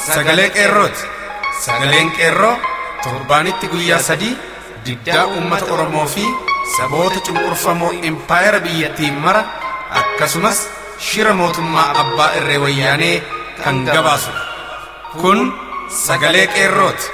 sagalee qeerrooti. Sagaleen qeerroo torbaanitti guyyaa 3 diddaa uummata Oromoo fi saboota cunqurfamoo empire biyyattiin mara akkasumas shira mootummaa abbaa irree wayyaanee kan gabaasu. Kun sagalee qeerrooti.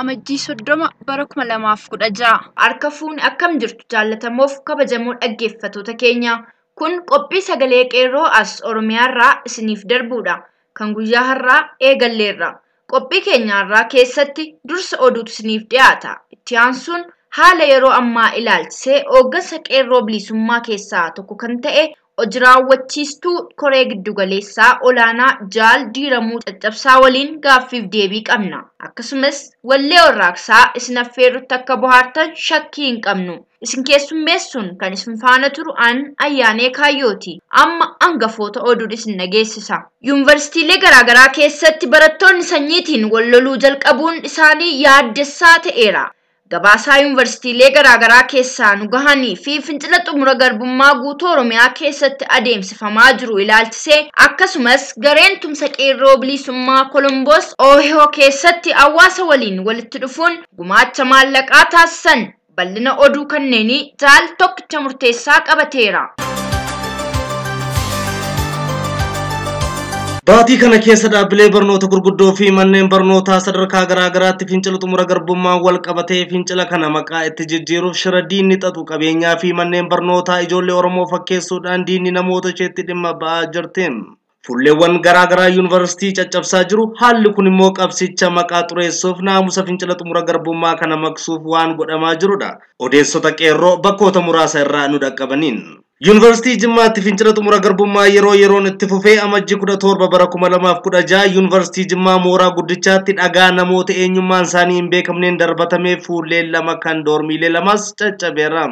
Amajjii 30 bara 2016 harka fuuni akkam jirtu jaallatamoof kabajamoo dhaggeeffattoota keenya. Kun qophii sagalee qeerroo as Oromiyaarraa isiniif darbuudha. Kan guyyaa har'aa eegalleerra. Qophii keenyaarraa keessatti dursa oduutu isiniif dhiyaata. Itti aansuun haala yeroo ammaa ilaalchisee hooggansa qeerroo bilisummaa keessaa tokko kan ta'e hojii raawwachiistuu koree giddugaleessaa olaanaa Jaal Diiramuu Caccabsaa waliin gaaffiif deebii qabna. Akkasumas wallee warraaqsaa isin affeerrutti akka bohaartan shakkii hin qabnu. Isin keessummeessuun kan isin faana turu an Ayyaanee Kaayyooti. Amma hangafoota oduu isin nageessisa. Yuunivarsiitiilee garaagaraa keessatti barattoonni sanyiitiin wal loluu jalqabuun isaanii yaaddessaa ta'eera. Gabaasaa yuunivarsiitiilee garaagaraa keessaa nu gahanii fi fincila xumura garbummaa guutuu Oromiyaa keessatti adeemsifamaa jiru ilaalchisee akkasumas gareen tumsa qeerroo bilisummaa Kolomboos Ohio keessatti hawaasa waliin walitti dhufuun gumaacha maallaqaa taasisan bal'ina oduu kanneenii jaal tokkicha murteessaa qabateera. Baatii kana keessa dhaabbilee barnoota gurguddoo fi manneen barnootaa sadarkaa garaa garaatti fincila xumura garbummaa wal qabatee fincila kana maqaa itti jijjiiruuf shira diinni xaxu qabeenyaa fi manneen barnootaa ijoollee Oromoo fakkeessuudhaan diinni namoota isheetti dhimma ba'aa jirti. Fulleewwan garaa garaa yuunivarsiitii caccabsaa jiru. Haalli kun immoo qabsicha maqaa xureessuuf naamusa fincila xumura garbummaa kana maqsuuf waan godhamaa jirudha. Odeessota qeerroo bakkoota muraasa irraa nu dhaqqabaniin. Yuunivarsiitii Jimmaatti fincila xumura garbummaa yeroo yeroon itti fufee amajjii 17 bara 2016 Yuunivarsiitii Jimmaa mooraa guddichaatti dhagaa namoota eenyummaan isaanii hin beekamneen darbatamee fuullee lama kan doormiilee lamas caccabeera.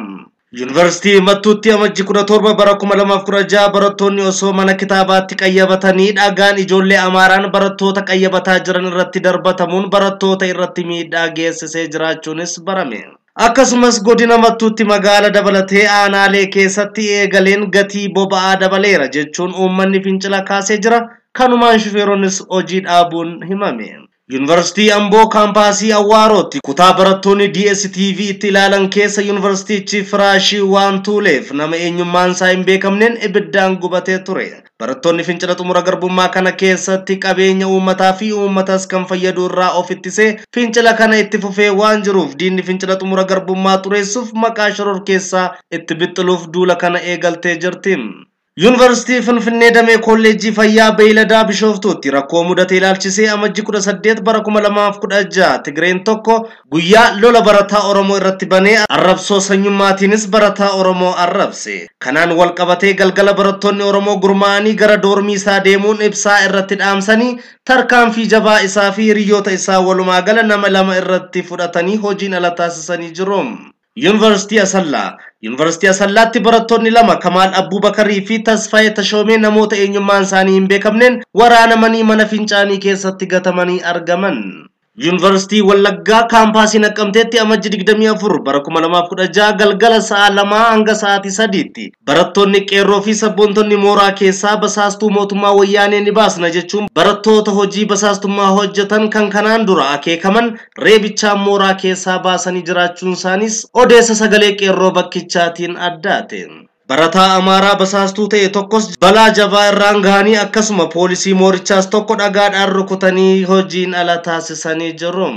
Yuunivarsiitii Mattuutti amajjii 17 bara 2016 barattoonni osoo mana kitaabaatti qayyabatanii dhagaan ijoollee Amaaraan barattoota qayyabataa jiran irratti darbatamuun barattoota irratti miidhaa geessisee jiraachuunis barame. Akkasumas godina Mattuutti magaala dabalatee aanaalee keessatti eegaleen gatii boba'aa dabaleera jechuun uummanni fincila kaasee jira. Kanumaan shufeeronnis hojii dhaabuun himame. Yuunivarsiitii Amboo kaampaasii Awwaarootti kutaa barattoonni DSTV itti ilaalan keessa yuunivarsiitichi firaashii waan tuuleef nama eenyummaan isaa hin beekamneen ibiddaan gubatee ture. Barattoonni fincila xumura garbummaa kana keessatti qabeenya uummataa fi uummatas kan fayyadu irraa of ittisee fincila kana itti fufee waan jiruuf diinni fincila xumura garbummaa xureessuuf maqaa shororkeessaa itti bixxiluuf duula kana eegaltee jirti. Yuunivarsiitii Finfinnee Damee Kolleejjii Fayyaa Beeyladaa Bishooftuutti rakkoo mudate ilaalchisee amajjii 18 bara 2016 Tigreen tokko guyyaa lola barataa Oromoo irratti banee arrabsoo sanyummaatiinis barataa Oromoo arrabse. Kanaan wal qabatee galgala barattoonni Oromoo gurmaa'anii gara doormii isaa deemuun ibsaa irratti dhaamsanii tarkaanfii jabaa isaa fi hiriyoota isaa walumaa gala nama lama irratti fudhatanii hojiin ala taasisanii jiru. Yuunivarsiitii Asallaatti barattoonni lama Kamaal Abbubakarii fi Tasfaayee Tashoomee namoota eenyummaan isaanii hin beekamneen waraanamanii mana fincaanii keessatti gatamanii argaman. Yuunivarsiitii Wallaggaa kaampaasii Naqqamteetti amajjii 24 bara 2016 galgala sa'a 2 hanga sa'aatii 3tti barattoonni qeerroo fi sabboontonni mooraa keessaa basaastuu mootummaa wayyaanee ni baasna jechuun barattoota hojii basaastummaa hojjetan kan kanaan dura akeekaman reebichaan mooraa keessaa baasanii jiraachuun isaanis odeessa sagalee qeerroo bakkichaatiin addaate. Barataa Amaaraa basaastuu ta'e tokkos balaa jabaa irraan gahanii akkasuma poolisii moorichaas tokko dhagaadhaan rukutanii hojiin ala taasisanii jiru.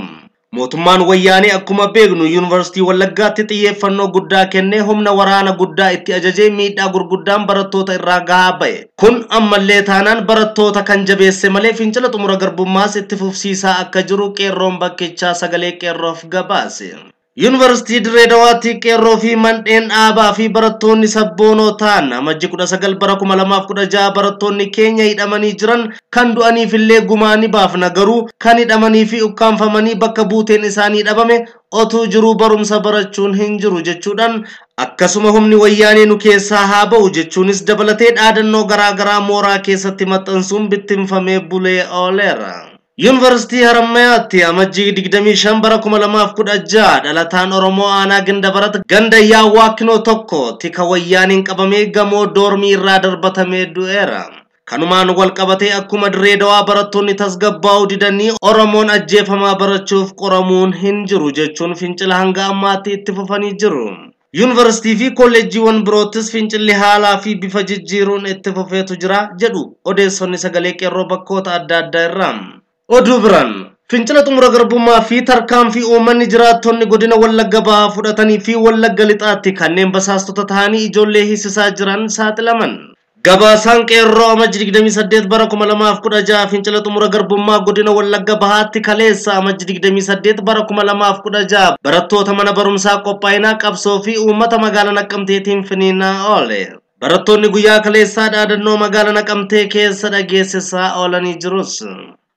Mootummaan wayyaanee akkuma beeknu yuunivarsiitii Wallaggaatti xiyyeeffannoo guddaa kennee humna waraana guddaa itti ajajee miidhaa gurguddaan barattoota irraa gahaa ba'e. Kun ammallee taanaan barattoota kan jabeesse malee fincila xumura garbummaas itti fufsiisaa akka jiru qeerroon bakkichaa sagalee qeerroof gabaase. Yuunivarsiitii Direedawaatti qeerroo fi mandheen dhaabaa fi barattoonni sabboonoo ta'an amajjii 19 bara 2016 barattoonni keenya hidhamanii jiran kan du'aniif illee gumaa ni baafna garuu kan hidhamanii fi ukkaanfamanii bakka buuteen isaanii dhabame otuu jiruu barumsa barachuun hin jiru jechuudhaan akkasuma humni wayyaanee nu keessaa haa ba'u jechuunis dabalatee dhaadannoo garaa garaa mooraa keessatti maxxansuun bittinfamee bulee ooleera. Yuunivarsiitii Harammayaatti amajjii 25 bara 2016 dhalataan Oromoo aanaa Gandabarat ganda yaawwaa kinoo tokko tika wayyaaniin qabamee gamoo doormii irraa darbatamee du'eera. Kanumaan wal qabatee akkuma Dirreedawaa barattoonni tasgabbaa'uu didanii Oromoon ajjeefamaa barachuuf qoramuun hin jiru jechuun fincila hanga ammaatti itti fufanii jiru. Yuunivarsiitii fi kolleejjiiwwan biroottis fincilli haalaa fi bifa jijjiiruun itti fufeetu jira jedhu odeessonni sagalee qeerroo bakkoota adda addaa irraa. Oduu biraan fincila xumura garbummaa fi tarkaanfii uummanni jiraattonni godina Wallagga Bahaa fudhatanii fi Wallagga Lixaatti kanneen basaastota ta'anii ijoollee hiisisaa jiran saaxilaman. Gabaasaan qeerroo amajjii 28 bara 2016 fincila xumura garbummaa godina Wallagga Bahaatti kaleessa amajjii 28 bara 2016 barattoota mana barumsaa qophaa'inaa qabsoo fi uummata magaalaa Naqqamteetiin finiinaa oole. Barattoonni guyyaa kaleessaa dhaadannoo magaalaa Naqamtee keessa dhageessisaa oolanii jirus.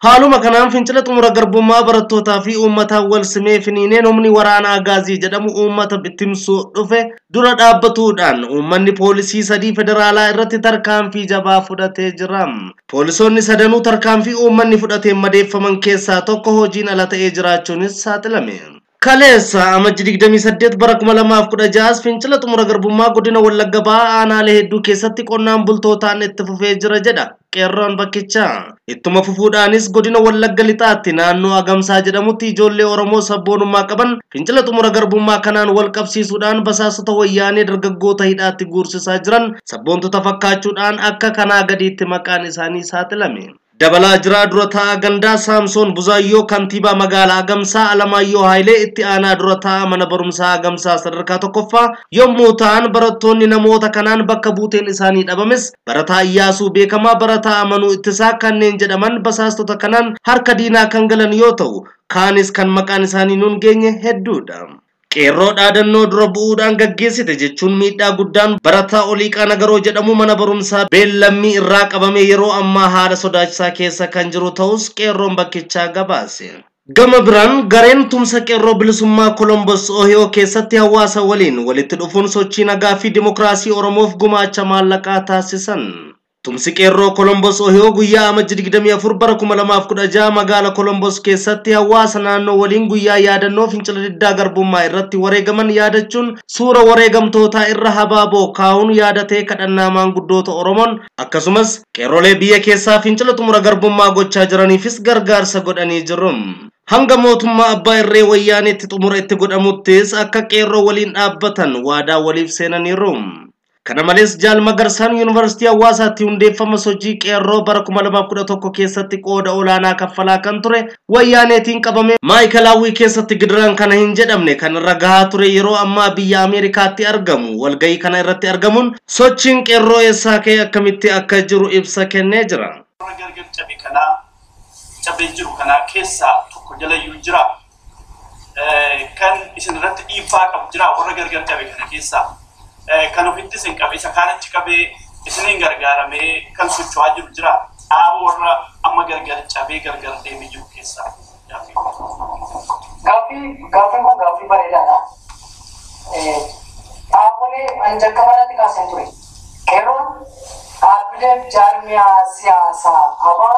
Haaluma kanaan fincila xumura garbummaa barattootaa fi uummataa wal simee finiineen humni waraanaa Agaazii jedhamu uummata bittimsuu dhufe dura dhaabbatuudhaan uummanni poolisii 3 federaalaa irratti tarkaanfii jabaa fudhatee jira. Poolisoonni sadanuu tarkaanfii uummanni fudhateen madeeffaman keessaa tokko hojiin ala ta'ee jiraachuunis saaxilame. Kaleessa amajjii 28 bara 2016 fincila xumura garbummaa godina Wallagga Bahaa aanaalee hedduu keessatti qonnaan bultootaan itti fufee jira jedha qeerroon bakkichaa. Ittuma fufuudhaanis godina Wallagga Lixaatti naannoo Agamsaa jedhamutti ijoollee Oromoo sabboonummaa qaban fincila xumura garbummaa kanaan wal qabsiisuudhaan basaastota wayyaanee dargaggoota hidhaatti guursisaa jiran sabboontota fakkaachuudhaan akka kanaa gadiitti maqaan isaanii saaxilame. Dabalaa jira durataa gandaa Saamsoon Buzaayyoo kantiibaa magaalaa Agamsaa Alamaayyoo Haayilee itti aanaa durataa mana barumsaa Agamsaa sadarkaa tokkoffaa yommuu ta'an barattoonni namoota kanaan bakka buuteen isaanii dhabames barataa Iyyaasuu Beekamaa barataa Amanuu Ittisaa kanneen jedhaman basaastota kanaan harka diinaa kan galan yoo ta'u kaanis kan maqaan isaanii nuun geenye hedduudha. Qeerroo dhaadannoo dura bu'uudhaan gaggeessite jechuun miidhaa guddaan barataa Oliiqaa Nagaroo jedhamu mana barumsaa Beellammii irraa qabame yeroo ammaa haala sodaachisaa keessa kan jiru ta'us qeerroon bakkichaa gabaase. Gama biraan gareen tumsa qeerroo bilisummaa Kolombos Ohiyoo keessatti hawaasa waliin walitti dhufuun sochii nagaa fi dimokiraasii Oromoof gumaacha maallaqaa taasisan. Tumsi qeerroo Kolombos Ohiyoo guyyaa amajjii 24 bara 2016 magaalaa Kolombos keessatti hawaasa naannoo waliin guyyaa yaadannoo fincila diddaa garbummaa irratti wareegaman yaadachuun suura wareegamtootaa irra habaaboo kaa'uun yaadatee kadhannaa maanguddoota Oromoon akkasumas qeerrolee biyya keessaa fincila xumura garbummaa gochaa jiraniifis gargaarsa godhanii jiru. Hanga mootummaa abbaa irree wayyaaneetti xumura itti godhamuttis akka qeerroo waliin dhaabbatan waadaa waliif seenaniiru. Kana malees Jaal Magarsaan Yuunivarsiitii Hawaasaatti hundeeffama sochii qeerroo bara 2011 keessatti qooda olaanaa kaffalaa kan ture wayyaaneetiin qabame maayikalaawwii keessatti gidiraan kana hin jedhamne kan irra gahaa ture yeroo ammaa biyya Ameerikaatti argamu walgahii kana irratti argamuun sochiin qeerroo eessaa ka'e akkamitti akka jiru ibsa kennee jira. Cabee jiru kana keessaa tokko jalayyuu jira. Kan isin irratti dhiibbaa qabu jira warra gargar cabe kana keessaa. Kan ofitti isin qabe isa kaanichi qabee isiniin gargaaramee kan socho'aa jiru jira. Dhaaba warra amma gargar cabee gargar deemee jiru keessaa. Gaaffii kun gaaffii bareedaadha. Dhaabolee anjakka baratti kaasan ture. Qeerroon dhaabbilee jaarmiyaa siyaasaa ABO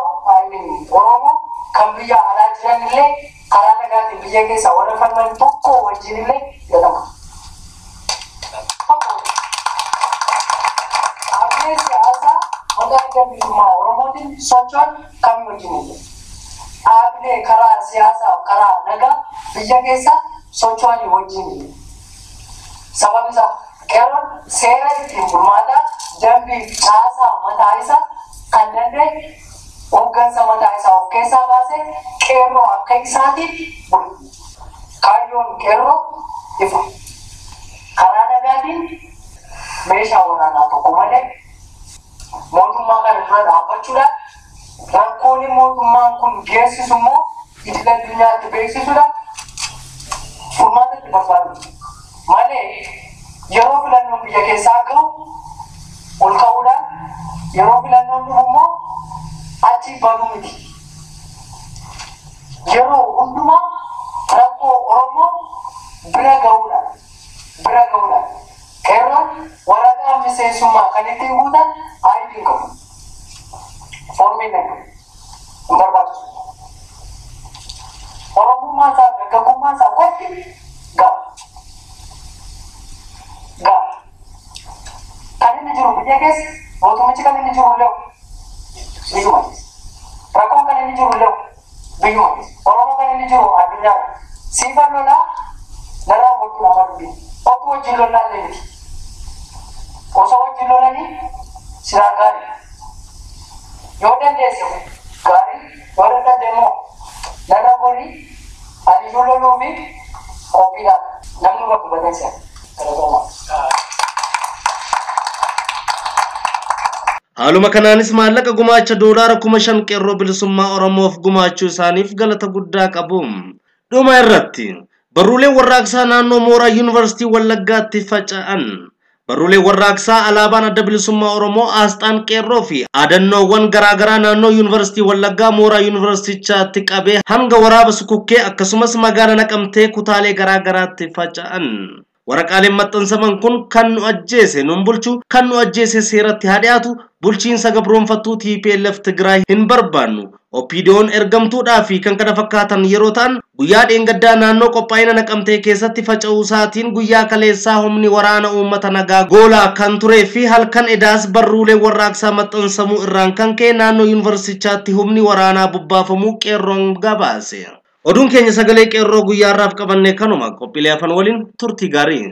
Oromoo kan biyya alaa jiran illee karaa nagaatiin biyya keessaa warra falman tokko wajjin illee jedhama. Dhaabbilee siyaasaa wanta bilisummaa Oromootiin socho'an kamii wajjin illee. Dhaabbilee karaa siyaasaa karaa nagaa biyya keessaa socho'anii wajjin illee. Sababni isaa qeerroon seera ittiin bulmaataa dambii caasaa mataa isaa kan danda'e hooggansa mataa isaa of keessaa baasee qeerroo akka isaatiif bulu. Kaayyoon qeerroo ifa. Karaa nagaatiin meeshaa waraanaa tokko malee mootummaa kana dura dhaabbachuudhaan rakkoolee mootummaan kun geessisu immoo idil addunyaatti beeksisuudhaan furmaata itti barbaadu. Malee yeroo filannoon biyya keessaa gahu ol ka'uudhaan yeroo filannoon dhufu immoo achi baduu miti. Yeroo hundumaa rakkoo Oromoo bira gahuudhaan qeerroon waraqaa miseensummaa kan ittiin guutan ayidiin qabu. Foormiin naqu hin barbaachisu. Oromummaa isaa dargaggummaa isaa qotti gaa kan inni jiru biyya keessa mootummichi kan inni jiru illee biyyuma keessa rakkoon kan inni jiru illee biyyuma keessa Oromoo kan inni jiru addunyaa siifan lolaa narraa wajjin nama dubbii otoo wajjin lolaa illee miti osoo wajjin lolanii silaa gaarii yoo dandeesse gaarii yoo dadhabde immoo narra gorii ani loluu fi qophiidhaan namni bakka bateessa Haaluma kanaanis maallaqa gumaacha doolaara 5,000 qeerroo bilisummaa Oromoof gumaachuu isaaniif galata guddaa qabu. Dhuma irratti barruuleen warraaqsaa naannoo mooraa yuunivarsiitii Wallaggaatti faca'an. Barruuleen warraaqsaa alaabaan adda bilisummaa Oromoo asxaan qeerroo fi aadannoowwan garaagaraa naannoo yuunivarsiitii Wallaggaa mooraa yuunivarsiitichaatti qabee hanga waraaba sukukkee akkasumas magaalaa Naqamtee kutaalee garaagaraatti faca'an. Waraqaaleen maxxansaman kun kan nu ajjeese nun bulchu kan nu ajjeese seeratti haa dhiyaatu bulchiinsa gabroonfattuu TPLF Tigraay hin barbaannu OPDO'n ergamtuudhaa fi kan kana fakkaatan yeroo ta'an guyyaa dheengaddaa naannoo qophaa'ina Naqamtee keessatti faca'uu isaatiin guyyaa kaleessaa humni waraana uummata nagaa goolaa kan turee fi halkan edaas barruulee warraaqsaa maxxansamuu irraan kan ka'e naannoo yuunivarsiitichaatti humni waraanaa bobbaafamuu qeerroon gabaase. Oduun keenya sagalee qeerroo guyyaarraaf qabannee kanuma qophiilee afaan waliin turtii gaarii.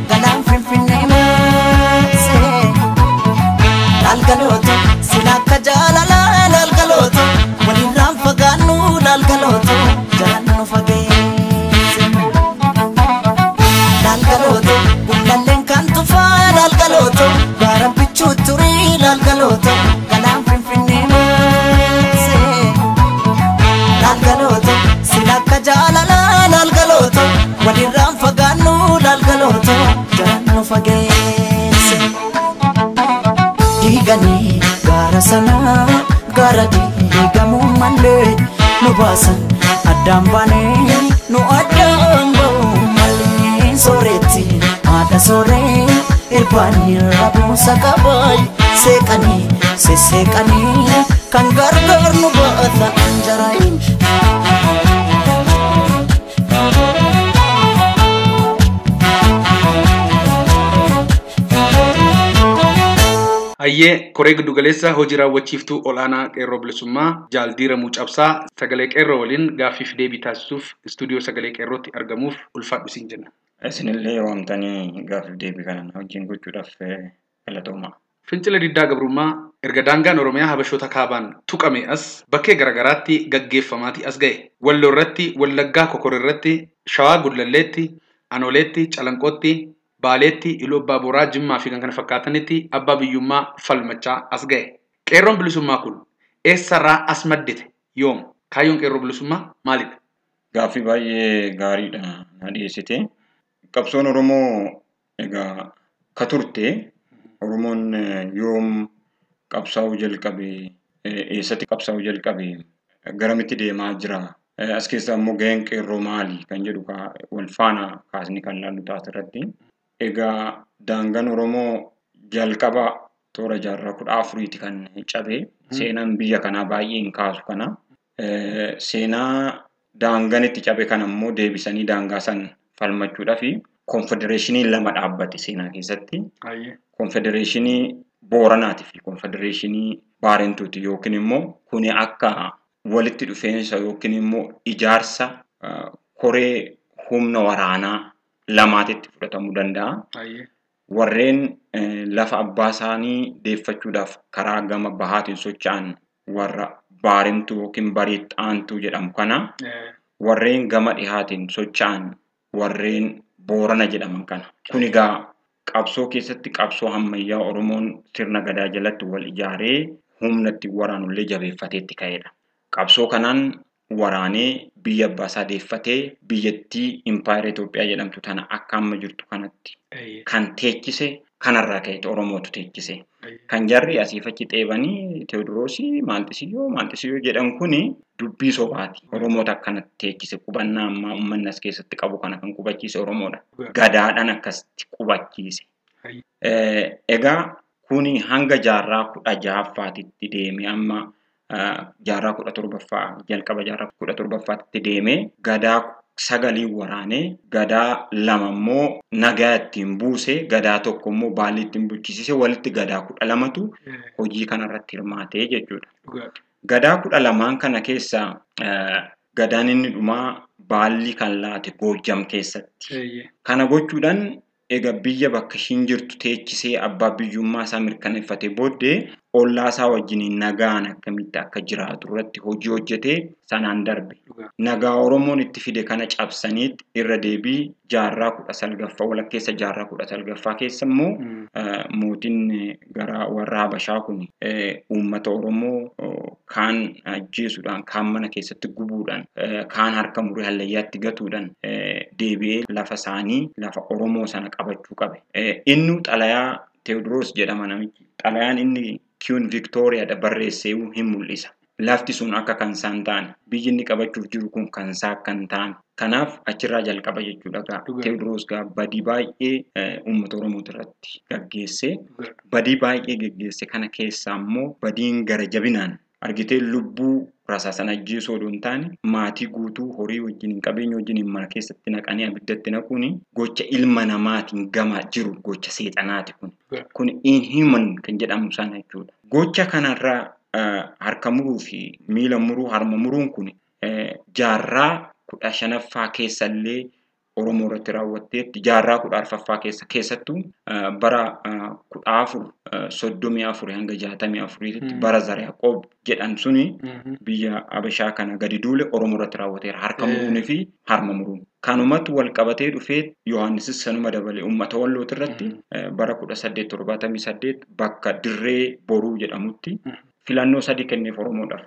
Galaan finfinnee maasee laalgalooto silakka jaalalaa laalgalooto walirraan fagaannu laalgalooto jalaan nu fageesse laalgalooto gullalleen kan tufaa laalgalooto gaara bichuu turii laalgalooto galaan finfinnee maasee laalgalooto silakka jaalalaa laalgalooto walirraan fagaannu laalgalooto jalaan nu fageesse diiganii gaara sanaa gaara diigamuu malee nu baasan addaan baanee nu addaan ba'uu malee sooretti haadha sooree irbaanii rabuusa qabaay seeqanii sesseeqanii kan gargaar nu baata anjaraayin. Ayyee koree giddu galeessa hojii raawwachiiftuu olaanaa qeerroo bilisummaa Jaaldiiramuu Cabsaa sagalee qeerroo waliin gaaffiif deebii taasisuuf istuudiyoo sagalee qeerrootti argamuuf ulfaadhu siin jenna. Isinillee waamtanii gaaffiif deebii kana wajjin gochuudhaaf galatooma. Fincila diddaa gabrummaa erga daangaan Oromiyaa habashoota kaabaan tuqame as bakkee garagaraatti gaggeeffamaati as ga'e. Walloo irratti, Wallaggaa Kokor irratti, Shawaa Gullalleetti, Anoleetti, Calanqootti, Baaleetti, Iluu Abbaa Booraa, Jimmaa fi kan kana fakkaatanitti abbaa biyyummaa falmachaa as ga'e. Qeerroon bilisummaa kun eessarraa as maddite yoom? Kaayyoon qeerroo bilisummaa maalidha? Gaaffii baay'ee gaariidha na dhiyeessite. Qabsoon Oromoo egaa ka turte Oromoon yoom qabsaa'uu jalqabe, eessatti qabsaa'uu jalqabe, garamitti deemaa jira? As keessa immoo gaheen qeerroo maali kan jedhu wal faana kaasni kan laallu taasirratti. Egaa daangaan Oromoo jalqaba toora jaarraa 14tti kan cabe. Seenaan biyya kanaa baay'een kaasu kana. Seenaa daangaan itti cabe kana immoo deebisanii daangaa san falmachuudhaaf konfedereeshinii lama dhaabbate seenaa keessatti. Konfedereeshinii Booranaati fi konfedereeshinii Baarentuuti yookiin immoo kuni akka walitti dhufeensa yookiin immoo ijaarsa koree humna waraanaa lamaatitti fudhatamuu danda'a. Warreen lafa abbaa isaanii deeffachuudhaaf karaa gama bahaatiin socho'an warra Baarentuu yookiin Bariixaantuu jedhamu kana. Warreen gama dhihaatiin socho'an warreen Boorana jedhaman kana. Kun egaa qabsoo keessatti qabsoo ammayyaa Oromoon sirna gadaa jalatti wal ijaaree humnatti waraanullee jabeeffateetti ka'edha. Qabsoo kanaan waraanee biyya abbaa isaa deeffatee biyyattii Impaayera Itoophiyaa jedhamtu tana akka amma jirtu kanatti kan teechise kanarraa ka'eeti Oromootu teechise. Kan jarri asiif achi xeebanii Teewodiroosii Maalxisiyyoo jedhan kuni dubbii sobaati. Oromoota akkanatti teechise qubannaa ammaa uummanni as keessatti qabu kana kan qubachiise Oromoodha. Gadaadhaan akkasitti qubachiise. Egaa kuni hanga jaarraa 16ffaatitti deeme amma jaarraa 17ffaa jalqaba jaarraa 17ffaatti deeme gadaa 9 waraanee gadaa 2 immoo nagaa ittiin buuse gadaa 1 immoo baalli ittiin bulchisiise walitti gadaa 12tu hojii kanarratti hirmaatee jechuudha. Gadaa 12 kana keessaa gadaan inni dhumaa baalli kan laate Goojjam keessatti. Kana gochuudhaan egaa biyya bakka ishiin jirtu teechisee abbaa biyyummaa isaa mirkaneeffatee booddee ollaa isaa wajjin nagaan akkamitti akka jiraatu irratti hojii hojjetee sanaan darbe. Nagaa Oromoon itti fide kana cabsaniitti irra deebii jaarraa 19ffaa walakkeessa jaarraa 19ffaa keessa immoo mootiin gara warra Habashaa kun uummata Oromoo kaan ajjeesuudhaan kaan mana keessatti gubuudhaan kaan harka muree hallayyaatti gatuudhaan deebi'ee lafa isaanii lafa Oromoo sana qabachuu qabe. Inni xalayaa Teewodiroos jedhama namichi. Xalayaan inni Queen Victoriaadha barreessee hin mul'isa. Lafti sun akka kan isaan ta'an biyyi inni qabachuuf jiru kun kan isaa akka hin ta'an. Kanaaf achirraa jalqaba jechuudha. Teewodiroos badii baay'ee uummata Oromoo irratti gaggeesse. Badii baay'ee gaggeesse kana keessaa immoo badiin gara jabinaan argitee lubbuu rasaasan ajjeesuu odoo hin taane maatii guutuu horii wajjin qabeenya wajjin mana keessatti naqanii abiddatti naquuni gocha ilma namaatiin gama jiru gocha seexanaati kun. Kun inhuman kan jedhamu sana jechuudha. Gocha kanarraa harka muruu fi miila muruu harma muruun kun jaarraa 15ffaa keessallee Oromoo irratti raawwatteetti jaarraa 14ffaa keessattuu bara 1434 hanga 64tti bara Zar Yaaqoob jedhan suni biyya Habashaa kana gadi duule Oromoo irratti raawwateera harka muruunii fi harma muruun. Kanumatti wal qabatee dhufee Yohaannisis sanuma dabalee uummata Wallootii irratti bara 1878 bakka Dirree Boruu jedhamutti filannoo 3 kenneef Oromoodhaaf.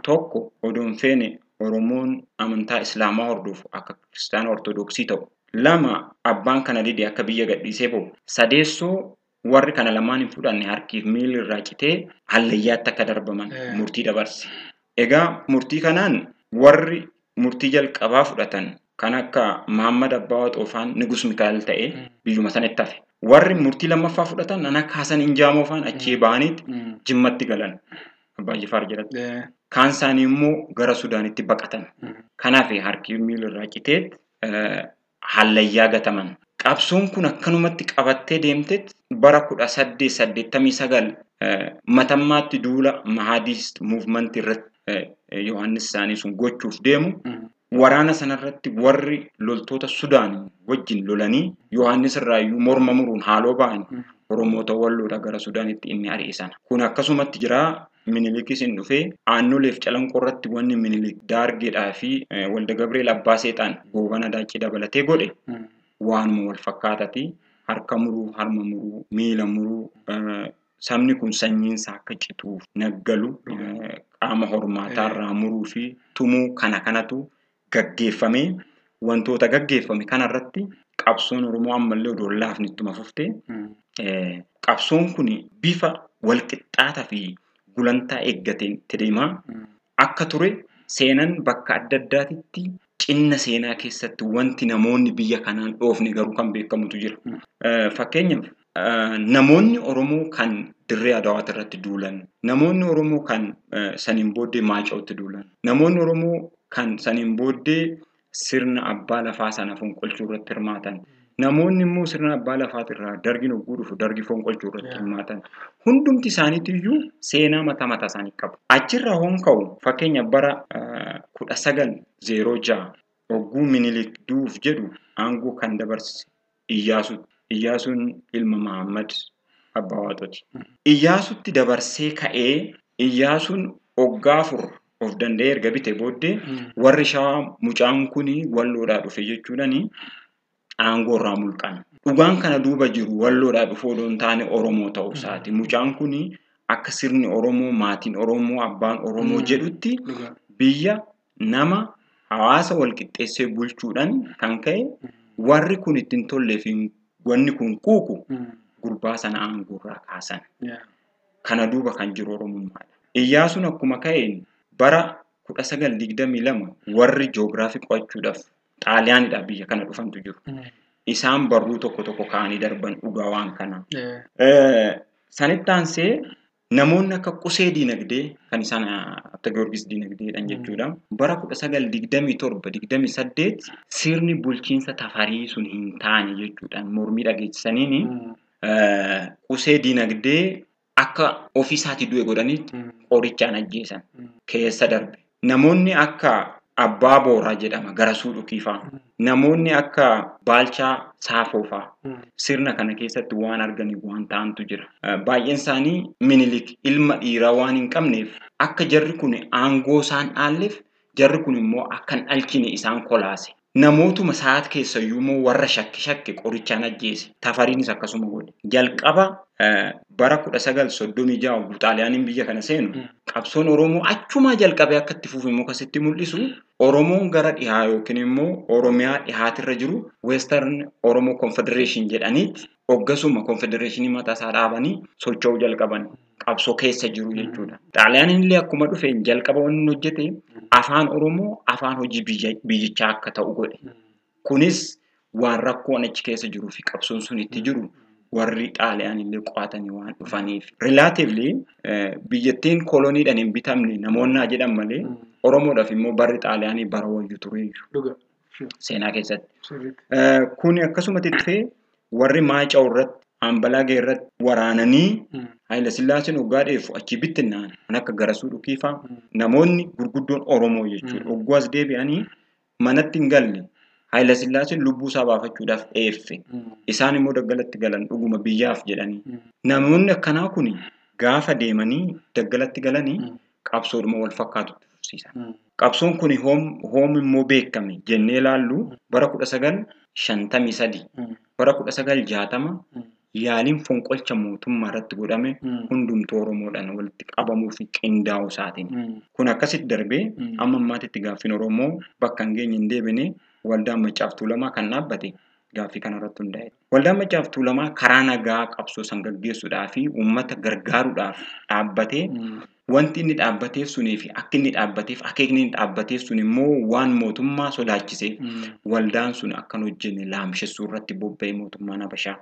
Tokko odoon feene Oromoon amantaa Islaamaa hordofu akka Kiristaana Ortodoksii ta'u. 2 abbaan kana didee akka biyya gadhiisee ba'u. 3 warri kana lamaan hin fudhanne harkiif miilli irraa citee hallayyaatti akka darbaman murtii dabarse. Egaa murtii kanaan warri murtii jalqabaa fudhatan kan akka Mahammad Abbaa Xoofaan Nigus Mikaa'el ta'ee biyyuma sanatti hafe. Warri murtii lammaffaa fudhatan kan akka Hasan Injaamoofaan achii ba'aniitti Jimmatti galan. Abbaa Jifaar jedhatti. Kaan isaanii immoo gara Sudaanitti baqatan. Kanaaf harki miilli irraa citee hallayyaa gataman. Qabsoon kun akkanumatti qabattee deemtetti bara 1889 matammaatti duula Mahadist Movement irratti Yohaannis isaanii sun gochuuf deemu. Waraana sanarratti warri loltoota Sudaan wajjin lolanii Yohaannis irraayyuu morma muruun haaloo ba'an Oromoota Walloodha gara Sudaanitti inni ari'isan. Kun akkasumatti jira. Minilikis hin dhufee aannoleef calanqoo irratti wanni Minilik Daargeedhaa fi Walda Gabreel Abbaa Seexaan goobana daachii dabalatee godhe waanuma wal fakkaatati harka muruu, harma muruu, miila muruu sabni kun sanyiinsaa akka cituuf naggalu qaama hormaataarraa muruu fi tumuu kanatu gaggeeffamee wantoota gaggeeffame kanarratti qabsoon Oromoo ammallee odoo laafni ittuma fuftee qabsoon kun bifa walqixxaataa fi gulantaa eeggateen deemaa akka ture seenan bakka adda addaatitti cinna seenaa keessatti wanti namoonni biyya kanaan dhoofne garuu kan beekamutu jira. Fakkeenyaaf namoonni Oromoo kan Dirree Adawaat irratti duulan, namoonni Oromoo kan saniin booddee Maaca'utti duulan, namoonni Oromoo kan saniin booddee sirna abbaa lafaa sana fonqolchuu irratti hirmaatan. Namoonni immoo sirna abbaa lafaatirraa dargi nogguu dhufu dargi fonqolchuu irratti hirmaatan. Hundumti isaaniitiyyuu seenaa mataa isaanii qabu. Achirraa hoon ka'u fakkeenya bara 1906 ogguu Minilik du'uuf jedhu aangoo kan dabarse Iyyaasuutti. Iyyaasuun ilma Mahammad Abbaa Waaqooti. Iyyaasuutti dabarsee ka'ee Iyyaasuun waggaa 4 of danda'ee erga bitee booddee warri Shawaa mucaan kuni Walloodhaa dhufe jechuudhani aangoo irraa mulqan. dhugaan kana duuba jiru walloodhaa dhufuu odoon taane Oromoo ta'uu isaati. Mucaan kuni akka sirni Oromoo, maatiin Oromoo, abbaan Oromoo jedhutti biyya nama hawaasa wal qixxeessee bulchuudhaan kan ka'e warri kun ittiin tollee fi wanni kun kuuku gurbaa sana aangoorraa kaasan. Kana duuba kan jiru Oromummaadha. Iyyaasuun akkuma ka'een bara 1922 warri ji'oogiraafii qo'achuudhaaf Xaaliyaanidha biyya kana dhufantu jiru. Isaan barruu tokko kaanii darban dhugaa waan kana. Sanitti aansee namoonni akka Qusee Diinagdee kan isaan Abta Giyoorgis Diinagdeedhaan jechuudha. Bara 1927-28 sirni bulchiinsa Tafarii sun hin taane jechuudhaan mormii dhageessisaniini Qusee Diinagdee akka ofiisaatti du'e godhanitti qorichaan ajjeesan keessa darbe. Namoonni akka Abbaa Booraa jedhama Garasuu Dhukiifaa. Namoonni akka Baalchaa Saafoofaa sirna kana keessatti waan arganiif waan ta'antu jira. Baay'een isaanii Minilik ilma dhiiraa waan hin qabneef akka jarri kun aangoo isaan dhaalleef jarri kun immoo akka hin dhalchine isaan kolaase. Namootuma sa'aat keessayyuu immoo warra shakke qorichaan ajjeese. Tafariinis akkasuma godhe. Jalqaba bara 1936 Xaaliyaaniin biyya kana seenu qabsoon Oromoo achumaa jalqabee akka itti fufe immoo akkasitti mul'isu Oromoon gara dhihaa yookiin immoo Oromiyaa dhihaatirra jiru Western Oromo Confederation jedhaniitti hoggasuma Confederationii mataa isaa dhaabanii socho'uu jalqaban qabsoo keessa jiru jechuudha. Xaaliyaaniin illee akkuma dhufeen jalqaba wanni hojjete afaan Oromoo afaan hojii biyyichaa akka ta'u godhe. Kunis waan rakkoon achi keessa jiruu fi qabsoon sun itti jiru warri Xaaliyaan illee qo'atanii waan dhufaniif. Relatively biyyattiin koloniidhaan hin bitamne namoonni haa jedhan malee Oromoodhaaf immoo barri Xaaliyaanii bara wayyu tureeyyu. Seenaa keessatti. Kuni akkasumatti dhufee warri Maaca'u irratti Ambalaagee irratti waraananii Haayila Sillaaseen hoggaa dheefu achi bittinnaan kan akka Garasuu Dhukiifaa namoonni gurguddoon Oromoo jechuudha. Hoggaas deebi'anii manatti hin galle Haayila Sillaaseen lubbuu isaa baafachuudhaaf dheeffe. Isaan immoo daggalatti galan dhuguma biyyaaf jedhanii. Namoonni akkanaa kun gaafa deemanii daggalatti galanii qabsoodhuma wal fakkaatutti fufsiisan. Qabsoon kun hoom immoo beekame jennee ilaallu bara 1953 bara 1960 yaaliin fonqolcha mootummaa irratti godhame hundumtuu Oromoodhaan walitti qabamuu fi qindaa'uu isaatiin. Kun akkasitti darbee amma ammaatitti gaaffiin Oromoo bakka hin geenye hin deebine waldaan Maccaaf Tuulamaa kan dhaabbate gaaffii kanarratti hundaa'e. Waldaan Maccaaf Tuulamaa karaa nagaa qabsoo san gaggeessuudhaa fi uummata gargaaruudhaaf dhaabbatee wanti inni dhaabbateef sunii fi akka inni dhaabbateef akeekni inni dhaabbateef sun immoo waan mootummaa sodaachise waldaan sun akkan hojjenne laamshessuu irratti bobba'e mootummaan Habashaa.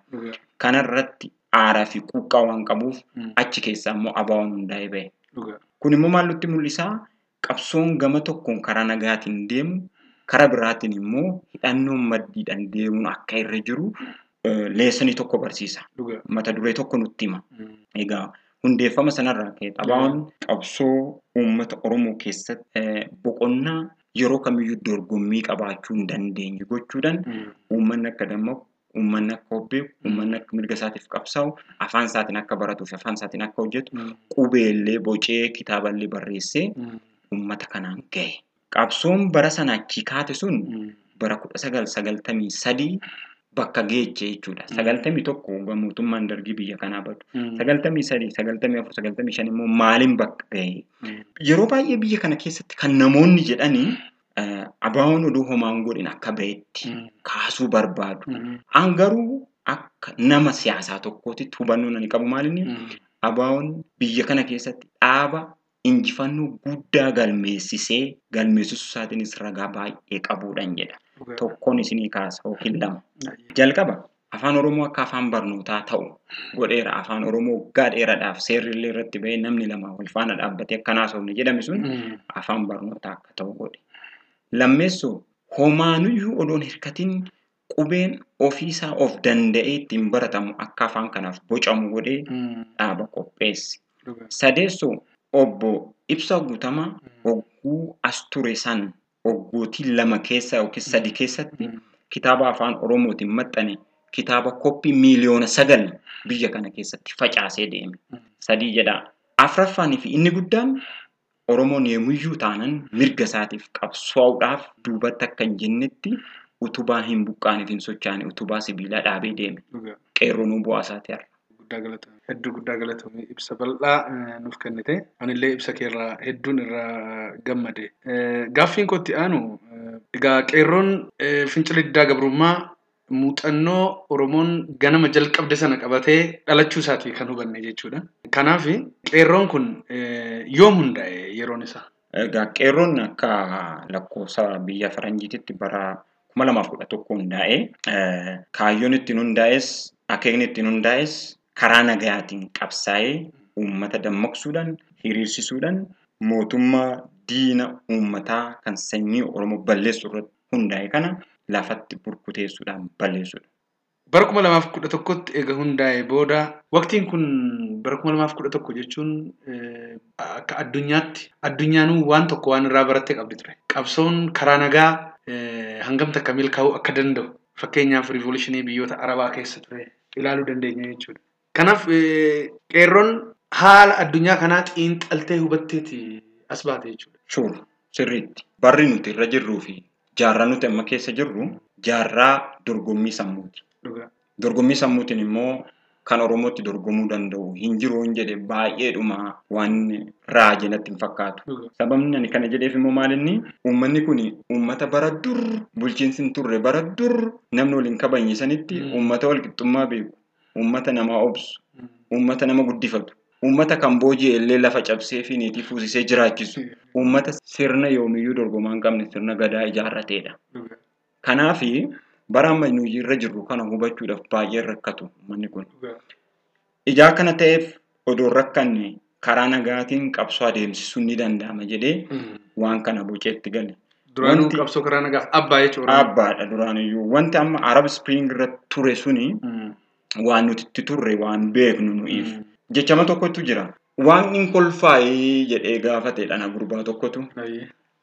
Kanarratti aaraa fi quuqqaa waan qabuuf achi keessaa immoo ABO'n hundaa'ee ba'e. Kun immoo maal nutti mul'isaa? Qabsoon gama tokkoon karaa nagaatiin deemu karaa biraatiin immoo hidhannoon maddiidhaan deemuun akka irra jiru leessanii tokko barsiisa. Mata duree tokko nutti hima. Egaa hundeeffama sanarraa ka'e ABO'n qabsoo uummata Oromoo keessatti boqonnaa yeroo kamiyyuu dorgommii qabaachuu hin dandeenye gochuudhaan uummanni akka dammaqu, uummanni akka hobbeeku, uummanni akka mirga isaatiif qabsaa'u, afaan isaatiin akka baratuu fi afaan isaatiin akka hojjetu qubeellee bocee kitaaballee barreessee uummata kanaan ga'e. Qabsoon bara sana achii kaate sun bara 1993 bakka geeche jechuudha. 91 mootummaan dargii biyya kanaa badu. 93, 94, 95 immoo maaliin bakka ga'e? Yeroo baay'ee biyya kana keessatti kan namoonni jedhanii ABO'n oduu homaan godhin akka ba'etti kaasuu barbaadu. An garuu akka nama siyaasaa tokkootti hubannoo ani qabu maalinni ABO'n biyya kana keessatti dhaaba injifannoo guddaa galmeessisuu isaatiinis ragaa baay'ee qabuudhaan jedha. Tokkoon isinii kaasa yookiin lama. Jalqaba afaan Oromoo akka afaan barnootaa ta'u godheera. Afaan Oromoo waggaa dheeraadhaaf seerri illee irratti ba'ee namni lama wal faana dhaabbatee akka naasofne jedhame sun afaan barnootaa akka ta'u godhe. Lammeessoo homaanuyyuu odoon hirkatiin qubeen ofiisaa of danda'ee ittiin baratamu akka afaan kanaaf bocamu godhee dhaaba qopheesse. Sadeessoo obbo Ibsaa Guutamaa ogguu as ture san oggootii lama keessa yookiin sadi keessatti kitaaba afaan Oromootiin maxxane kitaaba koppii miliyoona 9 biyya kana keessatti facaasee deeme. Sadii jedha. Afraffaanii fi inni guddaan Oromoon yemmuyyuu taanan mirga isaatiif qabsaa'uudhaaf duubatti akka hin jennetti utubaa hin buqqaaniif hin sochaane utubaa sibiilaa dhaabee deeme. Qeerroon bu'aasaati har'a. Guddaa galatoomii ibsa bal'aa nuuf kennite. Anillee ibsa keerraa hedduun irraa gammade. Gaaffiin kootti aanu egaa qeerroon fincila diddaa gabrummaa muuxannoo Oromoon ganama jalqabde sana qabatee dhalachuu isaatii kan hubanne jechuudha. Kanaaf qeerroon kun yoom hundaa'e yeroon isaa? Egaa qeerroon akka lakkoofsa biyya faranjiititti bara 2011 hundaa'e. Kaayyoon ittiin hundaa'es akeekni ittiin hundaa'es karaa nagayaatiin qabsaa'ee uummata dammaqsuudhaan hiriirsisuudhaan mootummaa diina uummataa kan sanyii Oromoo balleessu irratti hundaa'e kana lafatti burkuteessuudhaan balleessuudha. Bara 2011tti eega hundaa'e booda waqtiin kun bara 2011 jechuun akka addunyaatti addunyaan waan tokko waan irraa barattee qabdi ture. Qabsoon karaa nagaa hangamta akka milkaa'uu akka danda'u fakkeenyaaf riivoluushinii biyyoota Arabaa keessa ture ilaaluu dandeenya jechuudha. Kanaaf qeerroon haala addunyaa kanaa xiinxaltee hubatteeti as baate jechuudha. Sure, sirriitti. Barri nuti irra jirruu fi jaarraa nuti amma keessa jirru jaarraa dorgommii sammuuti. Dorgommii sammuutiin immoo kan Oromootti dorgomuu danda'u hin jiru hin jedhe baay'eedhuma waan raajii natti hin fakkaatu. Sababni ani kana jedheef immoo maalinni uummanni kun uummata bara dur bulchiinsi hin turre bara dur namni waliin kabajne sanitti uummata walqixxummaa beeku. Uummata nama obsu, uummata nama guddifatu, uummata kan booji'e illee lafa cabsee fi niitii fuusisee jiraachisu, uummata sirna yoomiyyuu dorgomaa hin qabne sirna gadaa ijaarrateedha. Kanaaf bara amma nuyi irra jirru kana hubachuudhaaf baay'ee rakkatu uummanni kun. Ijaa kana ta'eef odoo rakkanne karaa nagaatiin qabsoo adeemsisuun ni danda'ama jedhee waan kana boceetti gale. Duraanuu qabsoo karaa nagaaf abbaa jechuudha. Abbaadha duraaniyyuu. Wanti amma Arab Spring irratti ture suni waan nuti itti turre waan beeknu nuyiif. Jechama tokkotu jira. Waan hin kolfaa'ee jedhee gaafateedha na gurbaa tokkotu.